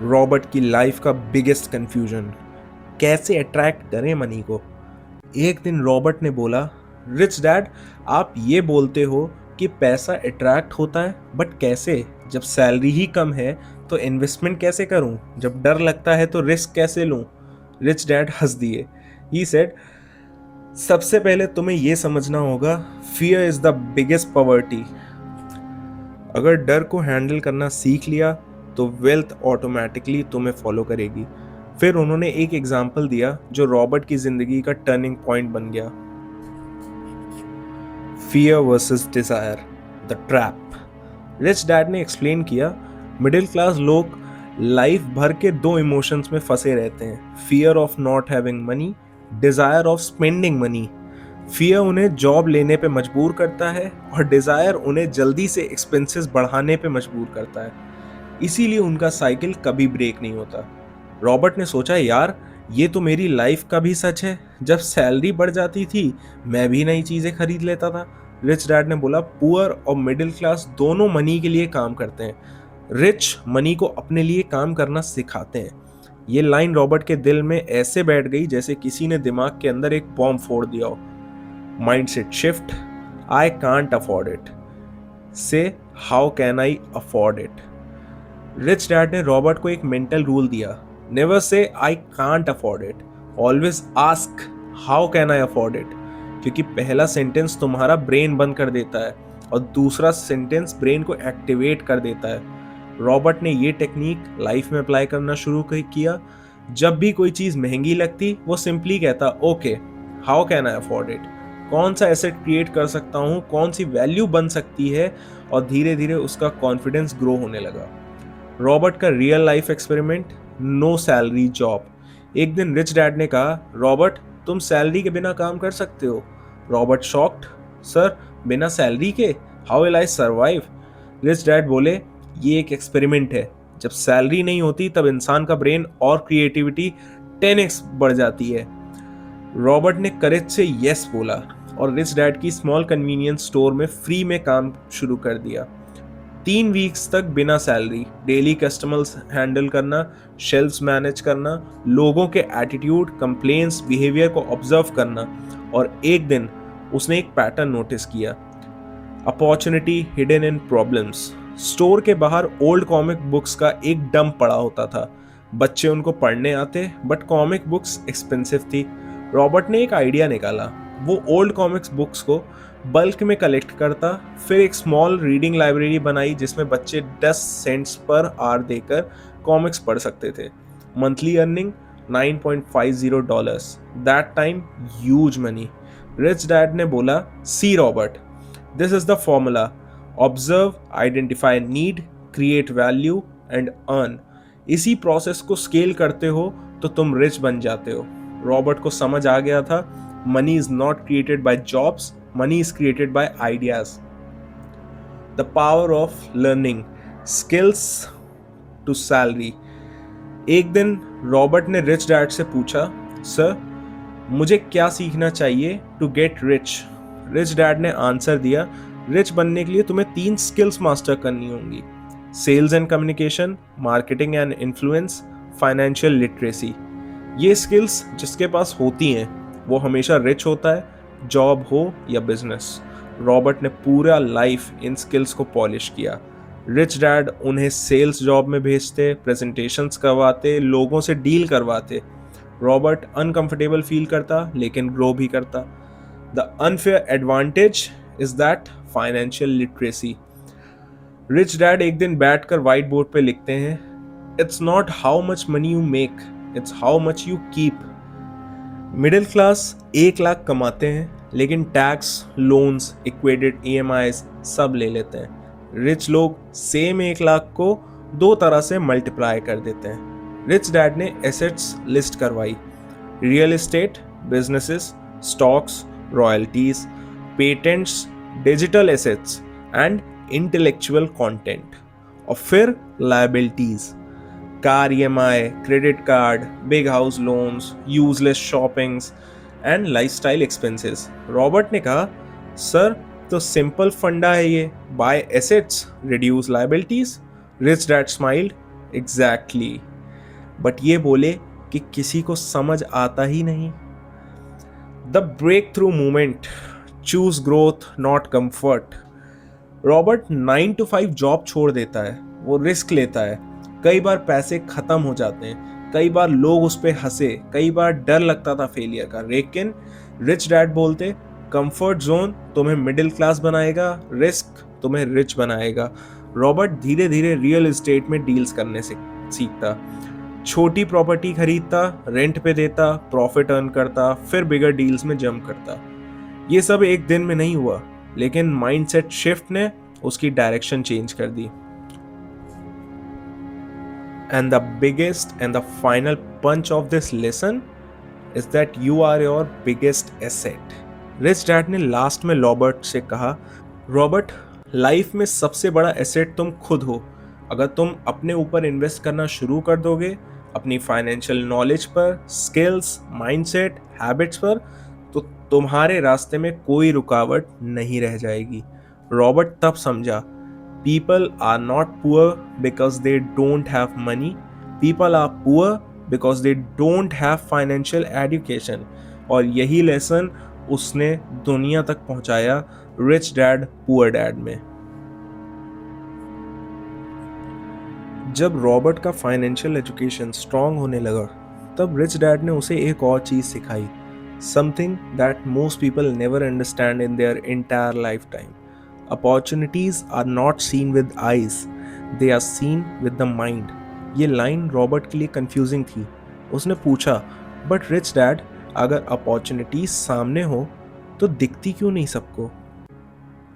रॉबर्ट की लाइफ का बिगेस्ट कंफ्यूजन, कैसे अट्रैक्ट करें मनी को। एक दिन रॉबर्ट ने बोला, रिच डैड, आप ये बोलते हो कि पैसा अट्रैक्ट होता है, बट कैसे? जब सैलरी ही कम है तो इन्वेस्टमेंट कैसे करूं? जब डर लगता है तो रिस्क कैसे लूं? रिच डैड हंस दिए। ही सेड, सबसे पहले तुम्हें यह समझना होगा, fear is the biggest poverty. अगर डर को हैंडल करना सीख लिया तो वेल्थ ऑटोमेटिकली तुम्हें फॉलो करेगी। फिर उन्होंने एक एग्जाम्पल दिया जो रॉबर्ट की जिंदगी का टर्निंग पॉइंट बन गया। Fear versus desire, the trap. Rich dad ने एक्सप्लेन किया, मिडिल क्लास लोग लाइफ भर के दो इमोशंस में फंसे रहते हैं, fear of not having money, desire of spending money. Fear उन्हें जॉब लेने पे मजबूर करता है और डिजायर उन्हें जल्दी से एक्सपेंसेस बढ़ाने पे मजबूर करता है। इसीलिए उनका साइकिल कभी ब्रेक नहीं होता। रॉबर्ट ने सोचा, यार ये तो मेरी लाइफ का भी सच है। जब सैलरी बढ़ जाती थी मैं भी नई चीजें खरीद लेता था। रिच डैड ने बोला, पुअर और मिडिल क्लास दोनों मनी के लिए काम करते हैं, रिच मनी को अपने लिए काम करना सिखाते हैं। ये लाइन रॉबर्ट के दिल में ऐसे बैठ गई जैसे किसी ने दिमाग के अंदर एक बॉम्ब फोड़ दिया हो। Mindset shift, I can't afford it से how can I afford it. Rich dad ने रॉबर्ट को एक मेंटल रूल दिया, never say I can't afford it, always ask how can I afford it. क्योंकि पहला सेंटेंस तुम्हारा ब्रेन बंद कर देता है और दूसरा सेंटेंस ब्रेन को एक्टिवेट कर देता है। रॉबर्ट ने ये टेक्निक लाइफ में अप्लाई करना शुरू किया। जब भी कोई चीज महंगी लगती वो सिंपली कहता, okay how can I afford it, कौन सा एसेट क्रिएट कर सकता हूँ, कौन सी वैल्यू बन सकती है। और धीरे धीरे उसका कॉन्फिडेंस ग्रो होने लगा। रॉबर्ट का real life experiment, no salary job. एक दिन रिच डैड ने कहा, रॉबर्ट तुम सैलरी के बिना काम कर सकते हो? रॉबर्ट शॉक्ड, सर बिना सैलरी के how will I survive? Rich dad बोले, ये एक एक्सपेरिमेंट है। जब सैलरी नहीं होती तब इंसान का ब्रेन और क्रिएटिविटी 10x बढ़ जाती है। रॉबर्ट ने करेज से यस बोला और रिच डैड की स्मॉल कन्वीनियंस स्टोर में फ्री में काम शुरू कर दिया। 3 वीक्स तक बिना सैलरी, डेली कस्टमर्स हैंडल करना, शेल्फ्स मैनेज करना, लोगों के एटीट्यूड, कंप्लेंट्स, बिहेवियर को ऑब्जर्व करना। और एक दिन उसने एक पैटर्न नोटिस किया, opportunity hidden in problems. Store के बाहर ओल्ड कॉमिक बुक्स का एक डंप पड़ा होता था। बच्चे उनको पढ़ने आते, बट कॉमिक बुक्स एक्सपेंसिव थी। रॉबर्ट ने एक आइडिया निकाला, वो ओल्ड कॉमिक्स बुक्स को बल्क में कलेक्ट करता, फिर एक स्मॉल रीडिंग लाइब्रेरी बनाई जिसमें बच्चे 10 सेंट्स पर आवर देकर कॉमिक्स पढ़ सकते थे। Monthly earning $9.50, that time huge money. Rich dad ने बोला, see Robert, this is the formula, observe, identify need, create value and earn. इसी प्रोसेस को स्केल करते हो तो तुम रिच बन जाते हो। रॉबर्ट को समझ आ गया था, money is not created by jobs, money is created by ideas. The power of learning skills to salary. एक दिन रॉबर्ट ने रिच डैड से पूछा, सर मुझे क्या सीखना चाहिए to get rich? Rich dad ने आंसर दिया, रिच बनने के लिए तुम्हें 3 स्किल्स मास्टर करनी होंगी, sales and communication, marketing and influence, financial literacy. ये स्किल्स जिसके पास होती हैं वो हमेशा रिच होता है, जॉब हो या बिजनेस। रॉबर्ट ने पूरा लाइफ इन स्किल्स को पॉलिश किया। रिच डैड उन्हें सेल्स जॉब में भेजते, प्रेजेंटेशंस करवाते, लोगों से डील करवाते। रॉबर्ट अनकंफर्टेबल फील करता लेकिन ग्रो भी करता। The unfair advantage is that financial literacy. Rich dad एक दिन बैठकर व्हाइट बोर्ड पे लिखते हैं, it's not how much money you make, it's how much you keep. Middle class 1 lakh कमाते हैं लेकिन टैक्स, लोन्स, इक्वेटेड ईएमआईज सब ले लेते हैं। रिच लोग सेम 1 लाख को 2 तरह से मल्टीप्लाई कर देते हैं। रिच डैड ने एसेट्स लिस्ट करवाई, real estate, businesses, stocks, royalties, patents, digital assets and intellectual content. और फिर liabilities, car EMI, credit card, big house loans, useless shoppings and lifestyle expenses. Robert ने कहा, सर तो सिंपल फंडा है ये, buy assets, reduce liabilities. Rich dad smiled, exactly, but ये बोले कि किसी को समझ आता ही नहीं। The break through movement, choose growth not comfort. Robert 9 to 5 job छोड़ देता है, वो रिस्क लेता है। कई बार पैसे खत्म हो जाते हैं, कई बार लोग उस पर हंसे, कई बार डर लगता था फेलियर का, लेकिन रिच डैड बोलते, कंफर्ट जोन तुम्हें मिडिल क्लास बनाएगा, रिस्क तुम्हें रिच बनाएगा। रॉबर्ट धीरे धीरे रियल एस्टेट में डील्स करने से सीखता, छोटी प्रॉपर्टी खरीदता, रेंट पे देता, प्रॉफिट अर्न करता, फिर बिगर डील्स में जंप करता। ये सब एक दिन में नहीं हुआ, लेकिन माइंडसेट शिफ्ट ने उसकी डायरेक्शन चेंज कर दी। And the biggest and the final punch of this lesson is that you are your biggest asset. Rich dad ने लास्ट में रॉबर्ट से कहा, रॉबर्ट, लाइफ में सबसे बड़ा एसेट तुम खुद हो। अगर तुम अपने ऊपर इन्वेस्ट करना शुरू कर दोगे, अपनी फाइनेंशियल नॉलेज पर, स्किल्स, माइंडसेट, हैबिट्स पर, तो तुम्हारे रास्ते में कोई रुकावट नहीं रह जाएगी। रॉबर्ट तब समझा, people are not poor because they don't have money, people are poor because they don't have financial education. और यही लेसन उसने दुनिया तक पहुंचाया रिच डैड पुअर डैड में। जब रॉबर्ट का फाइनेंशियल एजुकेशन स्ट्रांग होने लगा, तब रिच डैड ने उसे एक और चीज सिखाई, something that most people never understand in their entire life time. Opportunities are not seen with eyes, they are seen with the mind. ये लाइन रॉबर्ट के लिए कंफ्यूजिंग थी। उसने पूछा, बट रिच डैड, अगर अपॉर्चुनिटीज सामने हो तो दिखती क्यों नहीं सबको?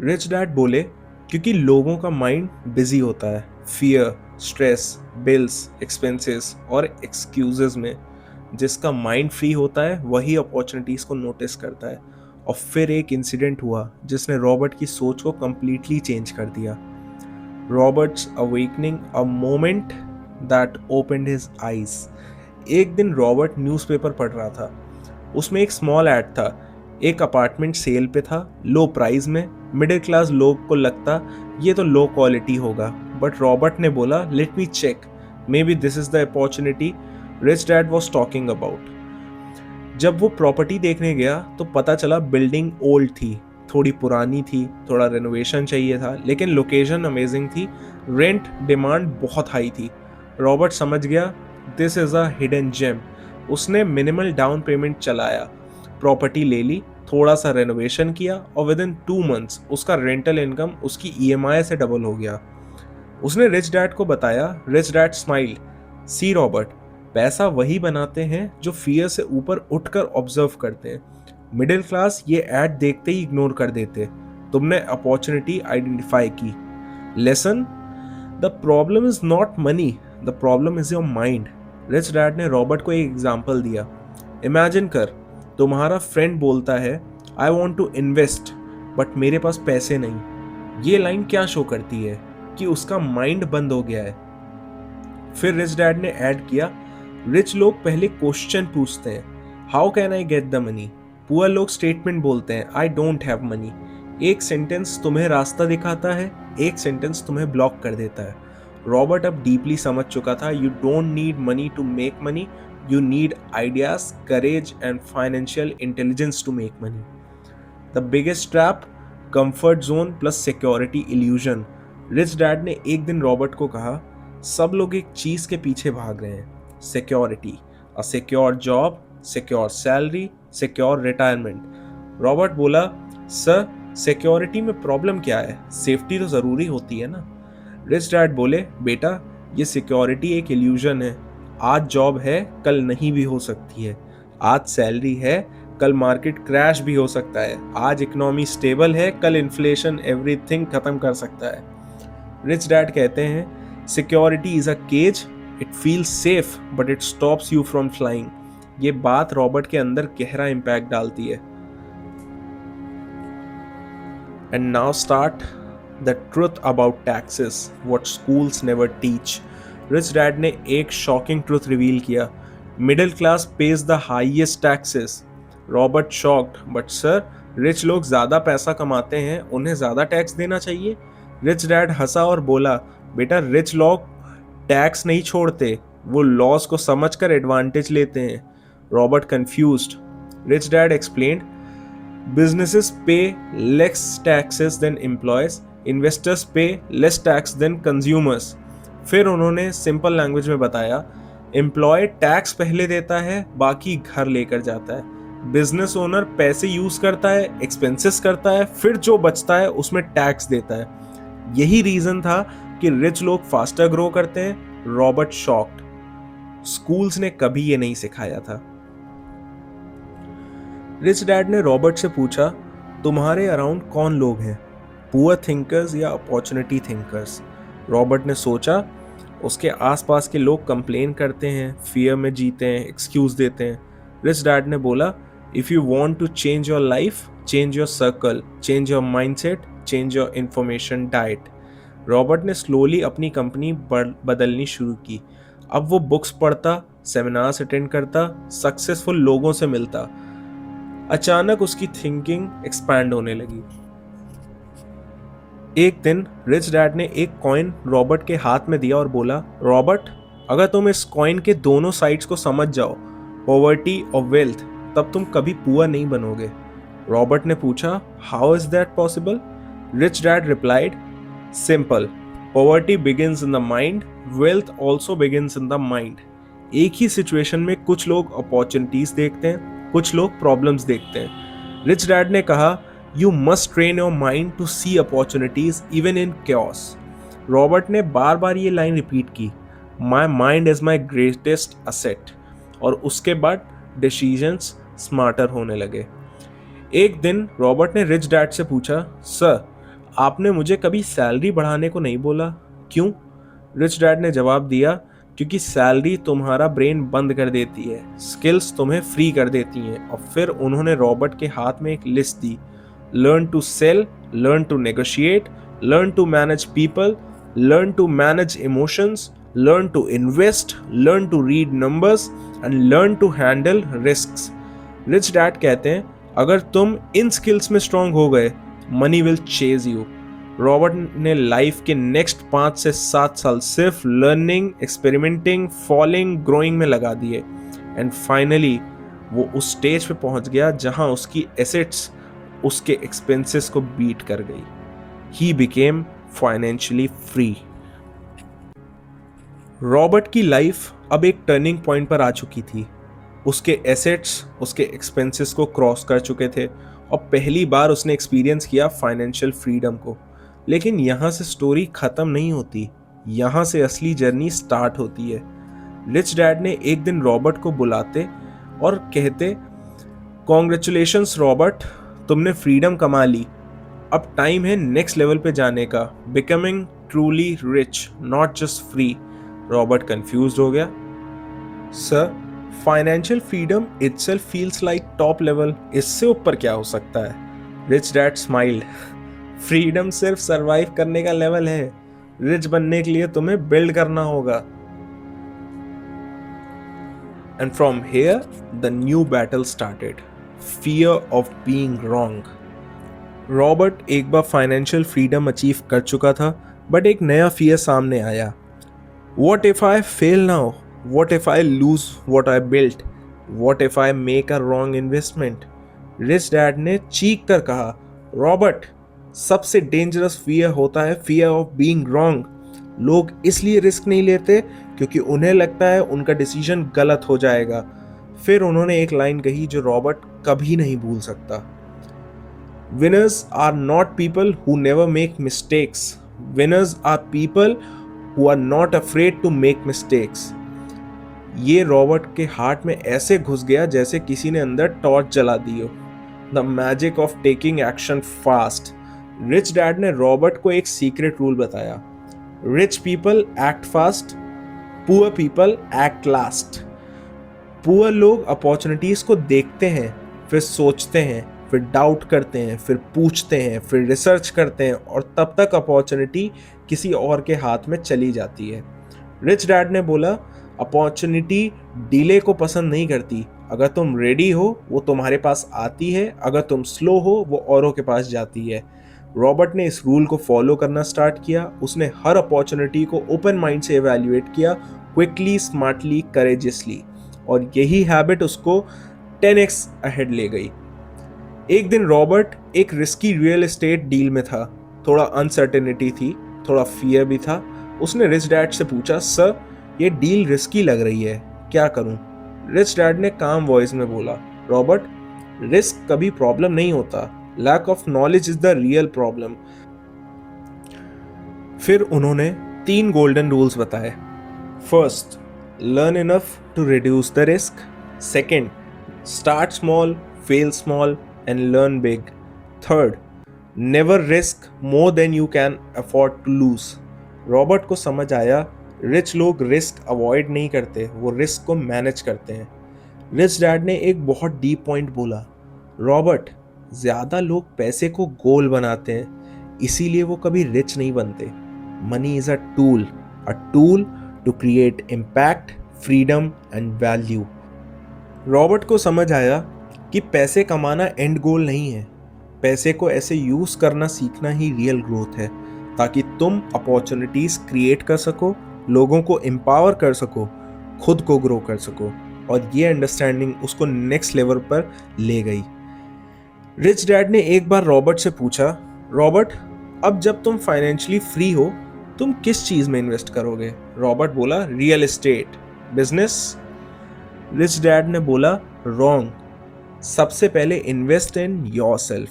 रिच डैड बोले, क्योंकि लोगों का माइंड बिजी होता है, फियर, स्ट्रेस, बिल्स, एक्सपेंसेस और एक्सक्यूजेस में। जिसका माइंड फ्री होता है वही अपॉर्चुनिटीज को नोटिस करता है। और फिर एक इंसिडेंट हुआ जिसने रॉबर्ट की सोच को कंप्लीटली चेंज कर दिया। Roberts awakening, a moment that opened his eyes. एक दिन रॉबर्ट न्यूज़पेपर पढ़ रहा था। उसमें एक स्मॉल ऐड था, एक अपार्टमेंट सेल पे था, लो प्राइस में। मिडिल क्लास लोग को लगता ये तो लो क्वालिटी होगा, बट रॉबर्ट ने बोला, let me check, maybe this is the opportunity rich dad was talking about. जब वो प्रॉपर्टी देखने गया तो पता चला बिल्डिंग ओल्ड थी, थोड़ी पुरानी थी, थोड़ा रेनोवेशन चाहिए था, लेकिन लोकेशन अमेजिंग थी, रेंट डिमांड बहुत हाई थी। रॉबर्ट समझ गया, this is a hidden gem. उसने मिनिमल डाउन पेमेंट चलाया, प्रॉपर्टी ले ली, थोड़ा सा रेनोवेशन किया और विद इन 2 months उसका रेंटल इनकम उसकी ईएमआई से डबल हो गया। उसने रिच डैड को बताया। Rich dad smile, see Robert, पैसा वही बनाते हैं जो फियर से ऊपर उठकर ऑब्जर्व करते हैं। मिडिल क्लास ये ऐड देखते ही इग्नोर कर देते। तुमने अपॉर्चुनिटी आइडेंटिफाई की। Lesson, the problem is not money, the problem is your mind. Rich dad ने रॉबर्ट को एक एग्जाम्पल दिया। इमेजिन कर, तुम्हारा फ्रेंड बोलता है, I want to invest but मेरे पास पैसे नहीं। ये लाइन क्या शो करती है? कि उसका माइंड बंद हो गया है। फिर रिच डैड ने ऐड किया, रिच लोग पहले क्वेश्चन पूछते हैं, how can I get the money? Poor लोग स्टेटमेंट बोलते हैं, आई डोंट हैव मनी। एक सेंटेंस तुम्हें रास्ता दिखाता है, एक सेंटेंस तुम्हें ब्लॉक कर देता है। रॉबर्ट अब डीपली समझ चुका था, you don't need money to make money, You need ideas, courage, and financial intelligence to make money. The biggest trap, comfort zone plus security illusion. Rich dad ने एक दिन रॉबर्ट को कहा, सब लोग एक चीज के पीछे भाग रहे हैं, security, a secure job, secure salary, secure retirement. Robert बोला, सर सिक्योरिटी में प्रॉब्लम क्या है, सेफ्टी तो जरूरी होती है ना। रिच डैड बोले, बेटा ये सिक्योरिटी एक इल्यूजन है। आज जॉब है, कल नहीं भी हो सकती है। आज सैलरी है, कल मार्केट क्रैश भी हो सकता है। आज इकोनॉमी स्टेबल है, कल इन्फ्लेशन एवरीथिंग खत्म कर सकता है। रिच डैड कहते हैं, security is a cage, it feels safe but it stops you from flying. ये बात रॉबर्ट के अंदर गहरा इंपैक्ट डालती है। And now start the truth about taxes, what schools never teach. Rich dad ने एक शॉकिंग ट्रुथ रिवील किया, middle class pays the highest taxes. Robert shocked, but sir rich लोग ज्यादा पैसा कमाते हैं, उन्हें ज्यादा टैक्स देना चाहिए। रिच डैड हंसा और बोला, बेटा रिच लोग टैक्स नहीं छोड़ते, वो लॉस को समझकर एडवांटेज लेते हैं। Robert confused. Rich dad explained, businesses pay less taxes than employees, investors pay less tax than consumers। फिर उन्होंने सिंपल लैंग्वेज में बताया, एम्प्लॉय टैक्स पहले देता है, बाकी घर लेकर जाता है। बिजनेस ओनर पैसे यूज करता है, एक्सपेंसेस करता है, फिर जो बचता है उसमें टैक्स देता है। यही रीजन था कि रिच लोग फास्टर ग्रो करते हैं। Robert shocked. स्कूल्स ने कभी ये नहीं सिखाया था। रिच डैड ने रॉबर्ट से पूछा, तुम्हारे अराउंड कौन लोग हैं, पुअर थिंकर्स या अपॉर्चुनिटी थिंकर्स? रॉबर्ट ने सोचा, उसके आसपास के लोग कंप्लेन करते हैं, फियर में जीते हैं, एक्सक्यूज देते हैं। रिच डैड ने बोला, if you want to change your life, change your circle, change your mindset, change your information diet. Robert ने स्लोली अपनी कंपनी बदलनी शुरू की। अब वो बुक्स पढ़ता, सेमिनार्स अटेंड करता, सक्सेसफुल लोगों से मिलता। अचानक उसकी थिंकिंग एक्सपैंड होने लगी। एक दिन रिच डैड ने एक कॉइन रॉबर्ट के हाथ में दिया और बोला, रॉबर्ट अगर तुम इस कॉइन के दोनों साइड्स को समझ जाओ, पॉवर्टी और वेल्थ, तब तुम कभी पुअर नहीं बनोगे। रॉबर्ट ने पूछा, how is that possible? Rich dad replied, simple, poverty begins in the mind, wealth also begins in the mind. एक ही सिचुएशन में कुछ लोग अपॉर्चुनिटीज देखते हैं, कुछ लोग प्रॉब्लम्स देखते हैं। रिच डैड ने कहा, you must train your mind to see opportunities even in chaos। Robert ने बार बार ये लाइन रिपीट की, my mind is my greatest asset, और उसके बाद डिसीजंस स्मार्टर होने लगे। एक दिन रॉबर्ट ने रिच डैड से पूछा, सर आपने मुझे कभी सैलरी बढ़ाने को नहीं बोला, क्यों? रिच डैड ने जवाब दिया, क्योंकि सैलरी तुम्हारा ब्रेन बंद कर देती है, स्किल्स तुम्हें फ्री कर देती हैं। और फिर उन्होंने रॉबर्ट के हाथ में एक लिस्ट दी, learn to sell, learn to negotiate, learn to manage people, learn to manage emotions, learn to invest, learn to read numbers and learn to handle risks. Rich dad कहते हैं, अगर तुम इन स्किल्स में स्ट्रांग हो गए, money will chase you. Robert ने life के next 5 से 7 साल सिर्फ लर्निंग, एक्सपेरिमेंटिंग, फॉलिंग, ग्रोइंग में लगा दिए। एंड फाइनली वो उस स्टेज पे पहुंच गया जहां उसकी एसेट्स उसके एक्सपेंसेस को बीट कर गई। He became financially free. Robert की लाइफ अब एक टर्निंग पॉइंट पर आ चुकी थी। उसके एसेट्स उसके एक्सपेंसेस को क्रॉस कर चुके थे और पहली बार उसने एक्सपीरियंस किया फाइनेंशियल फ्रीडम को। लेकिन यहाँ से स्टोरी खत्म नहीं होती, यहाँ से असली जर्नी स्टार्ट होती है। रिच डैड ने एक दिन रॉबर्ट को बुलाते और कहते, कॉन्ग्रेचुलेशंस रॉबर्ट, तुमने फ्रीडम कमा ली, अब टाइम है नेक्स्ट लेवल पे जाने का, becoming truly rich, not just free. Robert confused हो गया, sir financial freedom itself feels like top level, इससे ऊपर क्या हो सकता है? रिच डैड स्माइल्ड, फ्रीडम सिर्फ सरवाइव करने का लेवल है, रिच बनने के लिए तुम्हें बिल्ड करना होगा। And from here the new battle started, fear of being wrong. Robert एक बार फाइनेंशियल फ्रीडम अचीव कर चुका था, बट एक नया फियर सामने आया, what if I fail now? What if I lose what I built? What if I make a wrong investment? Rich dad ने चीख कर कहा, रॉबर्ट, सबसे डेंजरस फियर होता है फियर ऑफ बीइंग रॉन्ग। लोग इसलिए रिस्क नहीं लेते क्योंकि उन्हें लगता है उनका डिसीजन गलत हो जाएगा। फिर उन्होंने एक लाइन कही जो रॉबर्ट कभी नहीं भूल सकता, Winners are not people who never make mistakes. Winners are people who are not afraid to make mistakes. ये रॉबर्ट के हार्ट में ऐसे घुस गया जैसे किसी ने अंदर टॉर्च जला दी हो। The magic of taking action fast. Rich dad ने रॉबर्ट को एक सीक्रेट रूल बताया, rich people act fast, poor people act last. Poor लोग अपॉर्चुनिटीज को देखते हैं, फिर सोचते हैं, फिर डाउट करते हैं, फिर पूछते हैं, फिर रिसर्च करते हैं और तब तक अपॉर्चुनिटी किसी और के हाथ में चली जाती है। रिच डैड ने बोला, अपॉर्चुनिटी डिले को पसंद नहीं करती। अगर तुम रेडी हो वो तुम्हारे पास आती है, अगर तुम स्लो हो वो औरों के पास जाती है। रॉबर्ट ने इस रूल को फॉलो करना स्टार्ट किया। उसने हर अपॉर्चुनिटी को ओपन माइंड से इवैल्यूएट किया, क्विकली, स्मार्टली, करेजियसली, और यही हैबिट उसको 10x अहेड ले गई। एक दिन रॉबर्ट एक रिस्की रियल एस्टेट डील में था। थोड़ा अनसर्टेनिटी थी, थोड़ा फियर भी था। उसने रिच डैड से पूछा, सर ये डील रिस्की लग रही है, क्या करूं? रिच डैड ने काम वॉइस में बोला, रॉबर्ट, रिस्क कभी प्रॉब्लम नहीं होता, lack of knowledge is the real problem. फिर उन्होंने 3 गोल्डन रूल्स बताए। First, learn enough to reduce the risk. Second, start small, fail small and learn big. Third, never risk more than you can afford to lose. Robert को समझ आया, rich लोग risk avoid नहीं करते, वो risk को manage करते हैं। रिच डैड ने एक बहुत डीप पॉइंट बोला, रॉबर्ट, ज़्यादा लोग पैसे को गोल बनाते हैं, इसीलिए वो कभी रिच नहीं बनते। Money is a tool to create impact, freedom and value. Robert को समझ आया कि पैसे कमाना एंड गोल नहीं है, पैसे को ऐसे यूज करना सीखना ही रियल ग्रोथ है, ताकि तुम अपॉर्चुनिटीज क्रिएट कर सको, लोगों को एम्पावर कर सको, खुद को ग्रो कर सको। और ये अंडरस्टैंडिंग उसको नेक्स्ट लेवल पर ले गई। रिच डैड ने एक बार रॉबर्ट से पूछा, रॉबर्ट, अब जब तुम फाइनेंशियली फ्री हो तुम किस चीज में इन्वेस्ट करोगे? रॉबर्ट बोला, real estate, business. Rich dad ने बोला, रॉन्ग, सबसे पहले इन्वेस्ट इन योरसेल्फ।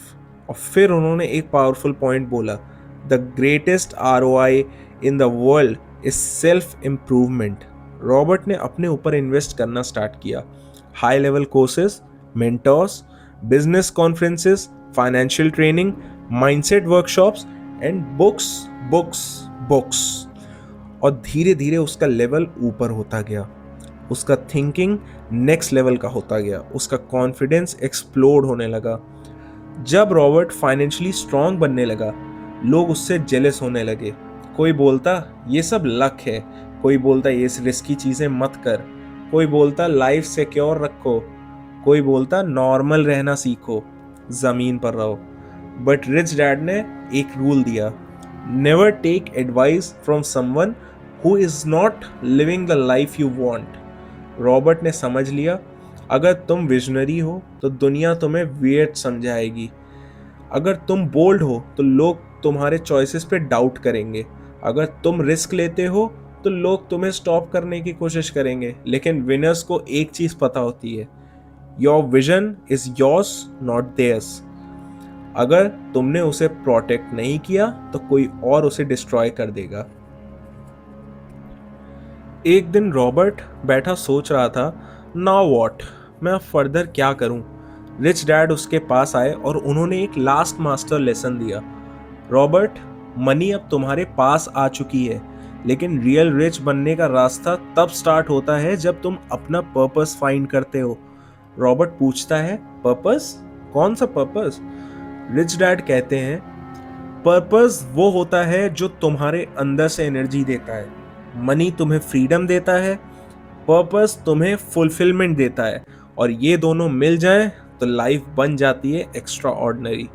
और फिर उन्होंने एक पावरफुल पॉइंट बोला, the greatest ROI in the world is self improvement. Robert ने अपने ऊपर इन्वेस्ट करना स्टार्ट किया। High level courses, mentors, business conferences, financial training, mindset workshops and books. और धीरे धीरे उसका लेवल ऊपर होता गया, उसका थिंकिंग नेक्स्ट लेवल का होता गया, उसका कॉन्फिडेंस एक्सप्लोड होने लगा। जब रॉबर्ट फाइनेंशियली स्ट्रांग बनने लगा, लोग उससे जेलस होने लगे। कोई बोलता ये सब लक है, कोई बोलता ये रिस्की चीज़ें मत कर, कोई बोलता लाइफ सिक्योर रखो, कोई बोलता नॉर्मल रहना सीखो, ज़मीन पर रहो। बट रिच डैड ने एक रूल दिया, never take advice from someone who is not living the life you want. Robert ने समझ लिया, अगर तुम विजनरी हो तो दुनिया तुम्हें वियर्ड समझाएगी, अगर तुम बोल्ड हो तो लोग तुम्हारे चॉइसेस पे डाउट करेंगे, अगर तुम रिस्क लेते हो तो लोग तुम्हें स्टॉप करने की कोशिश करेंगे। लेकिन विनर्स को एक चीज़ पता होती है, your vision is yours not theirs. अगर तुमने उसे प्रोटेक्ट नहीं किया तो कोई और उसे डिस्ट्रॉय कर देगा। एक दिन रॉबर्ट बैठा सोच रहा था, नाउ व्हाट, मैं अब फर्दर क्या करूं? रिच डैड उसके पास आए और उन्होंने एक लास्ट मास्टर लेसन दिया, रॉबर्ट, मनी अब तुम्हारे पास आ चुकी है, लेकिन रियल रिच बनने का रास्ता तब स्टार्ट होता है जब तुम अपना पर्पस फाइंड करते हो। रॉबर्ट पूछता है, पर्पस? कौन सा पर्पस? रिच डैड कहते हैं, पर्पस वो होता है जो तुम्हारे अंदर से एनर्जी देता है। मनी तुम्हें फ्रीडम देता है, पर्पस तुम्हें फुलफिलमेंट देता है, और ये दोनों मिल जाएं तो लाइफ बन जाती है एक्स्ट्रा ऑर्डिनरी।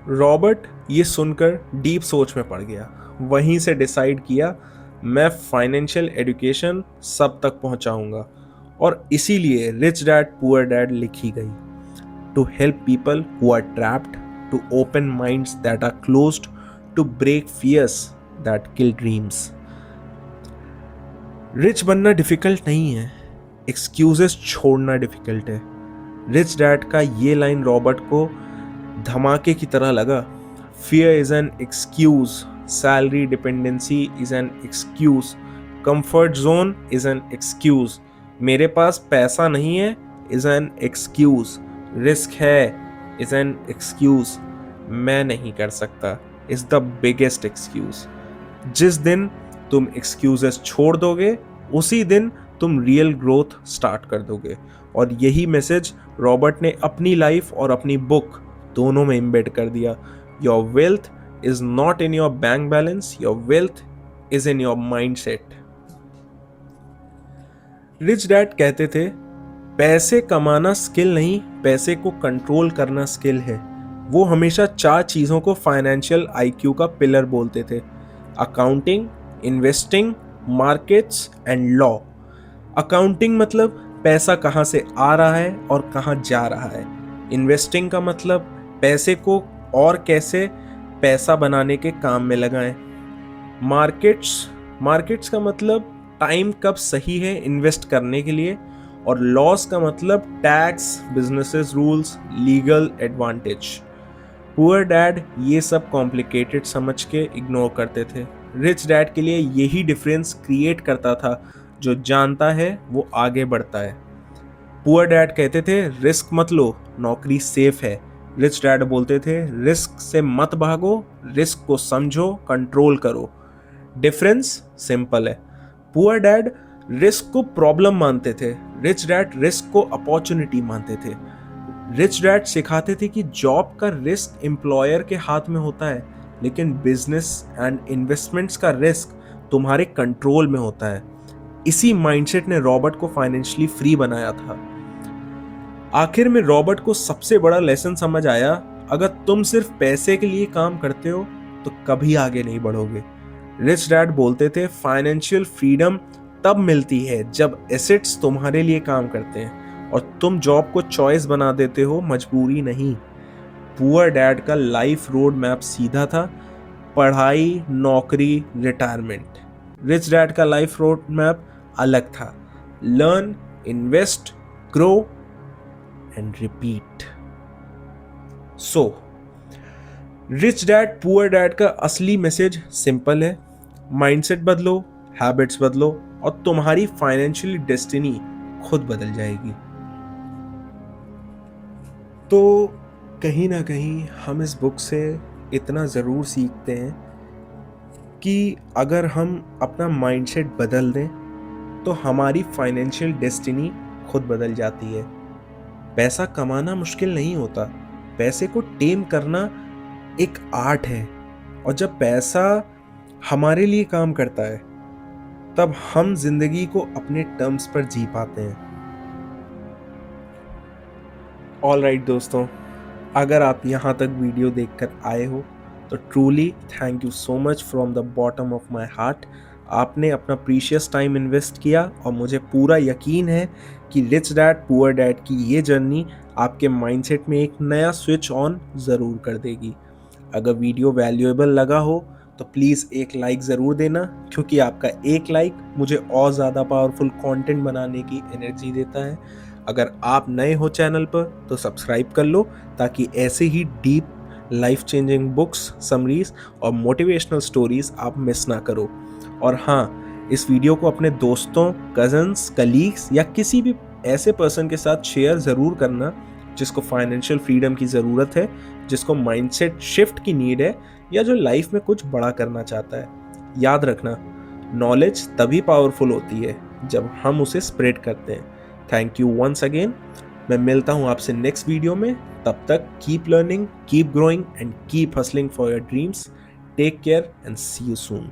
रॉबर्ट ये सुनकर डीप सोच में पड़ गया। वहीं से डिसाइड किया, मैं फाइनेंशियल एजुकेशन सब तक पहुंचाऊंगा। और इसीलिए रिच डैड पुअर डैड लिखी गई, to help people who are trapped, to open minds that are closed, to break fears that kill dreams. Rich बनना डिफिकल्ट नहीं है, एक्सक्यूजेस छोड़ना डिफिकल्ट है। रिच डैड का ये लाइन रॉबर्ट को धमाके की तरह लगा। Fear is an excuse, salary dependency is an excuse, comfort zone is an excuse, मेरे पास पैसा नहीं है इज एन एक्सक्यूज, रिस्क है इज एन एक्सक्यूज, मैं नहीं कर सकता इज द बिगेस्ट एक्सक्यूज। जिस दिन तुम एक्सक्यूजेस छोड़ दोगे उसी दिन तुम रियल ग्रोथ स्टार्ट कर दोगे। और यही मैसेज रॉबर्ट ने अपनी लाइफ और अपनी बुक दोनों में एम्बेड कर दिया। Your wealth is not in your bank balance, your wealth is in your mindset. Rich dad कहते थे, पैसे कमाना स्किल नहीं, पैसे को कंट्रोल करना स्किल है। वो हमेशा 4 चीजों को फाइनेंशियल आईक्यू का पिलर बोलते थे, accounting, investing, markets and law. Accounting मतलब पैसा कहाँ से आ रहा है और कहाँ जा रहा है। इन्वेस्टिंग का मतलब पैसे को और कैसे पैसा बनाने के काम में लगाएं। मार्केट्स का मतलब टाइम कब सही है इन्वेस्ट करने के लिए। और लॉस का मतलब tax, businesses rules, legal advantage. Poor dad ये सब कॉम्प्लिकेटेड समझ के इग्नोर करते थे। रिच डैड के लिए यही डिफरेंस क्रिएट करता था, जो जानता है वो आगे बढ़ता है। पुअर डैड कहते थे, रिस्क मत लो, नौकरी सेफ है। रिच डैड बोलते थे, रिस्क से मत भागो, रिस्क को समझो, कंट्रोल करो। डिफरेंस सिंपल है, पुअर डैड रिस्क को प्रॉब्लम मानते थे, रिच डैड रिस्क को अपॉर्चुनिटी मानते थे। रिच डैड सिखाते थे कि जॉब का रिस्क एम्प्लॉयर के हाथ में होता है, लेकिन बिजनेस एंड इन्वेस्टमेंट्स का रिस्क तुम्हारे कंट्रोल में होता है। इसी माइंडसेट ने रॉबर्ट को फाइनेंशियली फ्री बनाया था। आखिर में रॉबर्ट को सबसे बड़ा लेसन समझ आया, अगर तुम सिर्फ पैसे के लिए काम करते हो तो कभी आगे नहीं बढ़ोगे। रिच डैड बोलते थे, फाइनेंशियल फ्रीडम तब मिलती है जब एसेट्स तुम्हारे लिए काम करते हैं और तुम जॉब को चॉइस बना देते हो, मजबूरी नहीं। पुअर डैड का लाइफ रोड मैप सीधा था, पढ़ाई, नौकरी, रिटायरमेंट। रिच डैड का लाइफ रोड मैप अलग था, learn, invest, grow and repeat. So rich dad poor dad का असली मैसेज सिंपल है, माइंडसेट बदलो, हैबिट्स बदलो और तुम्हारी फाइनेंशियली डेस्टिनी खुद बदल जाएगी। तो कहीं ना कहीं हम इस बुक से इतना ज़रूर सीखते हैं कि अगर हम अपना माइंडसेट बदल दें तो हमारी फाइनेंशियल डेस्टिनी खुद बदल जाती है। पैसा कमाना मुश्किल नहीं होता, पैसे को टेम करना एक आर्ट है। और जब पैसा हमारे लिए काम करता है तब हम जिंदगी को अपने टर्म्स पर जी पाते हैं। ऑलराइट दोस्तों, अगर आप यहाँ तक वीडियो देखकर आए हो तो truly thank you so much from the bottom of my heart. आपने अपना प्रीशियस टाइम इन्वेस्ट किया और मुझे पूरा यकीन है कि रिच डैड पुअर डैड की ये जर्नी आपके माइंडसेट में एक नया स्विच ऑन ज़रूर कर देगी। अगर वीडियो वैल्यूएबल लगा हो तो प्लीज़ एक लाइक ज़रूर देना, क्योंकि आपका एक लाइक मुझे और ज़्यादा पावरफुल कंटेंट बनाने की एनर्जी देता है। अगर आप नए हो चैनल पर तो सब्सक्राइब कर लो, ताकि ऐसे ही deep life changing books, summaries और मोटिवेशनल स्टोरीज आप मिस ना करो। और हाँ, इस वीडियो को अपने दोस्तों, कजन्स, कलीग्स या किसी भी ऐसे पर्सन के साथ शेयर ज़रूर करना जिसको फाइनेंशियल फ्रीडम की ज़रूरत है, जिसको माइंडसेट शिफ्ट की नीड है या जो लाइफ में कुछ बड़ा करना चाहता है। याद रखना, नॉलेज तभी पावरफुल होती है जब हम उसे स्प्रेड करते हैं। Thank you once again. मैं मिलता हूँ आपसे नेक्स्ट वीडियो में। तब तक keep learning, keep growing and keep hustling for your dreams. Take care and see you soon.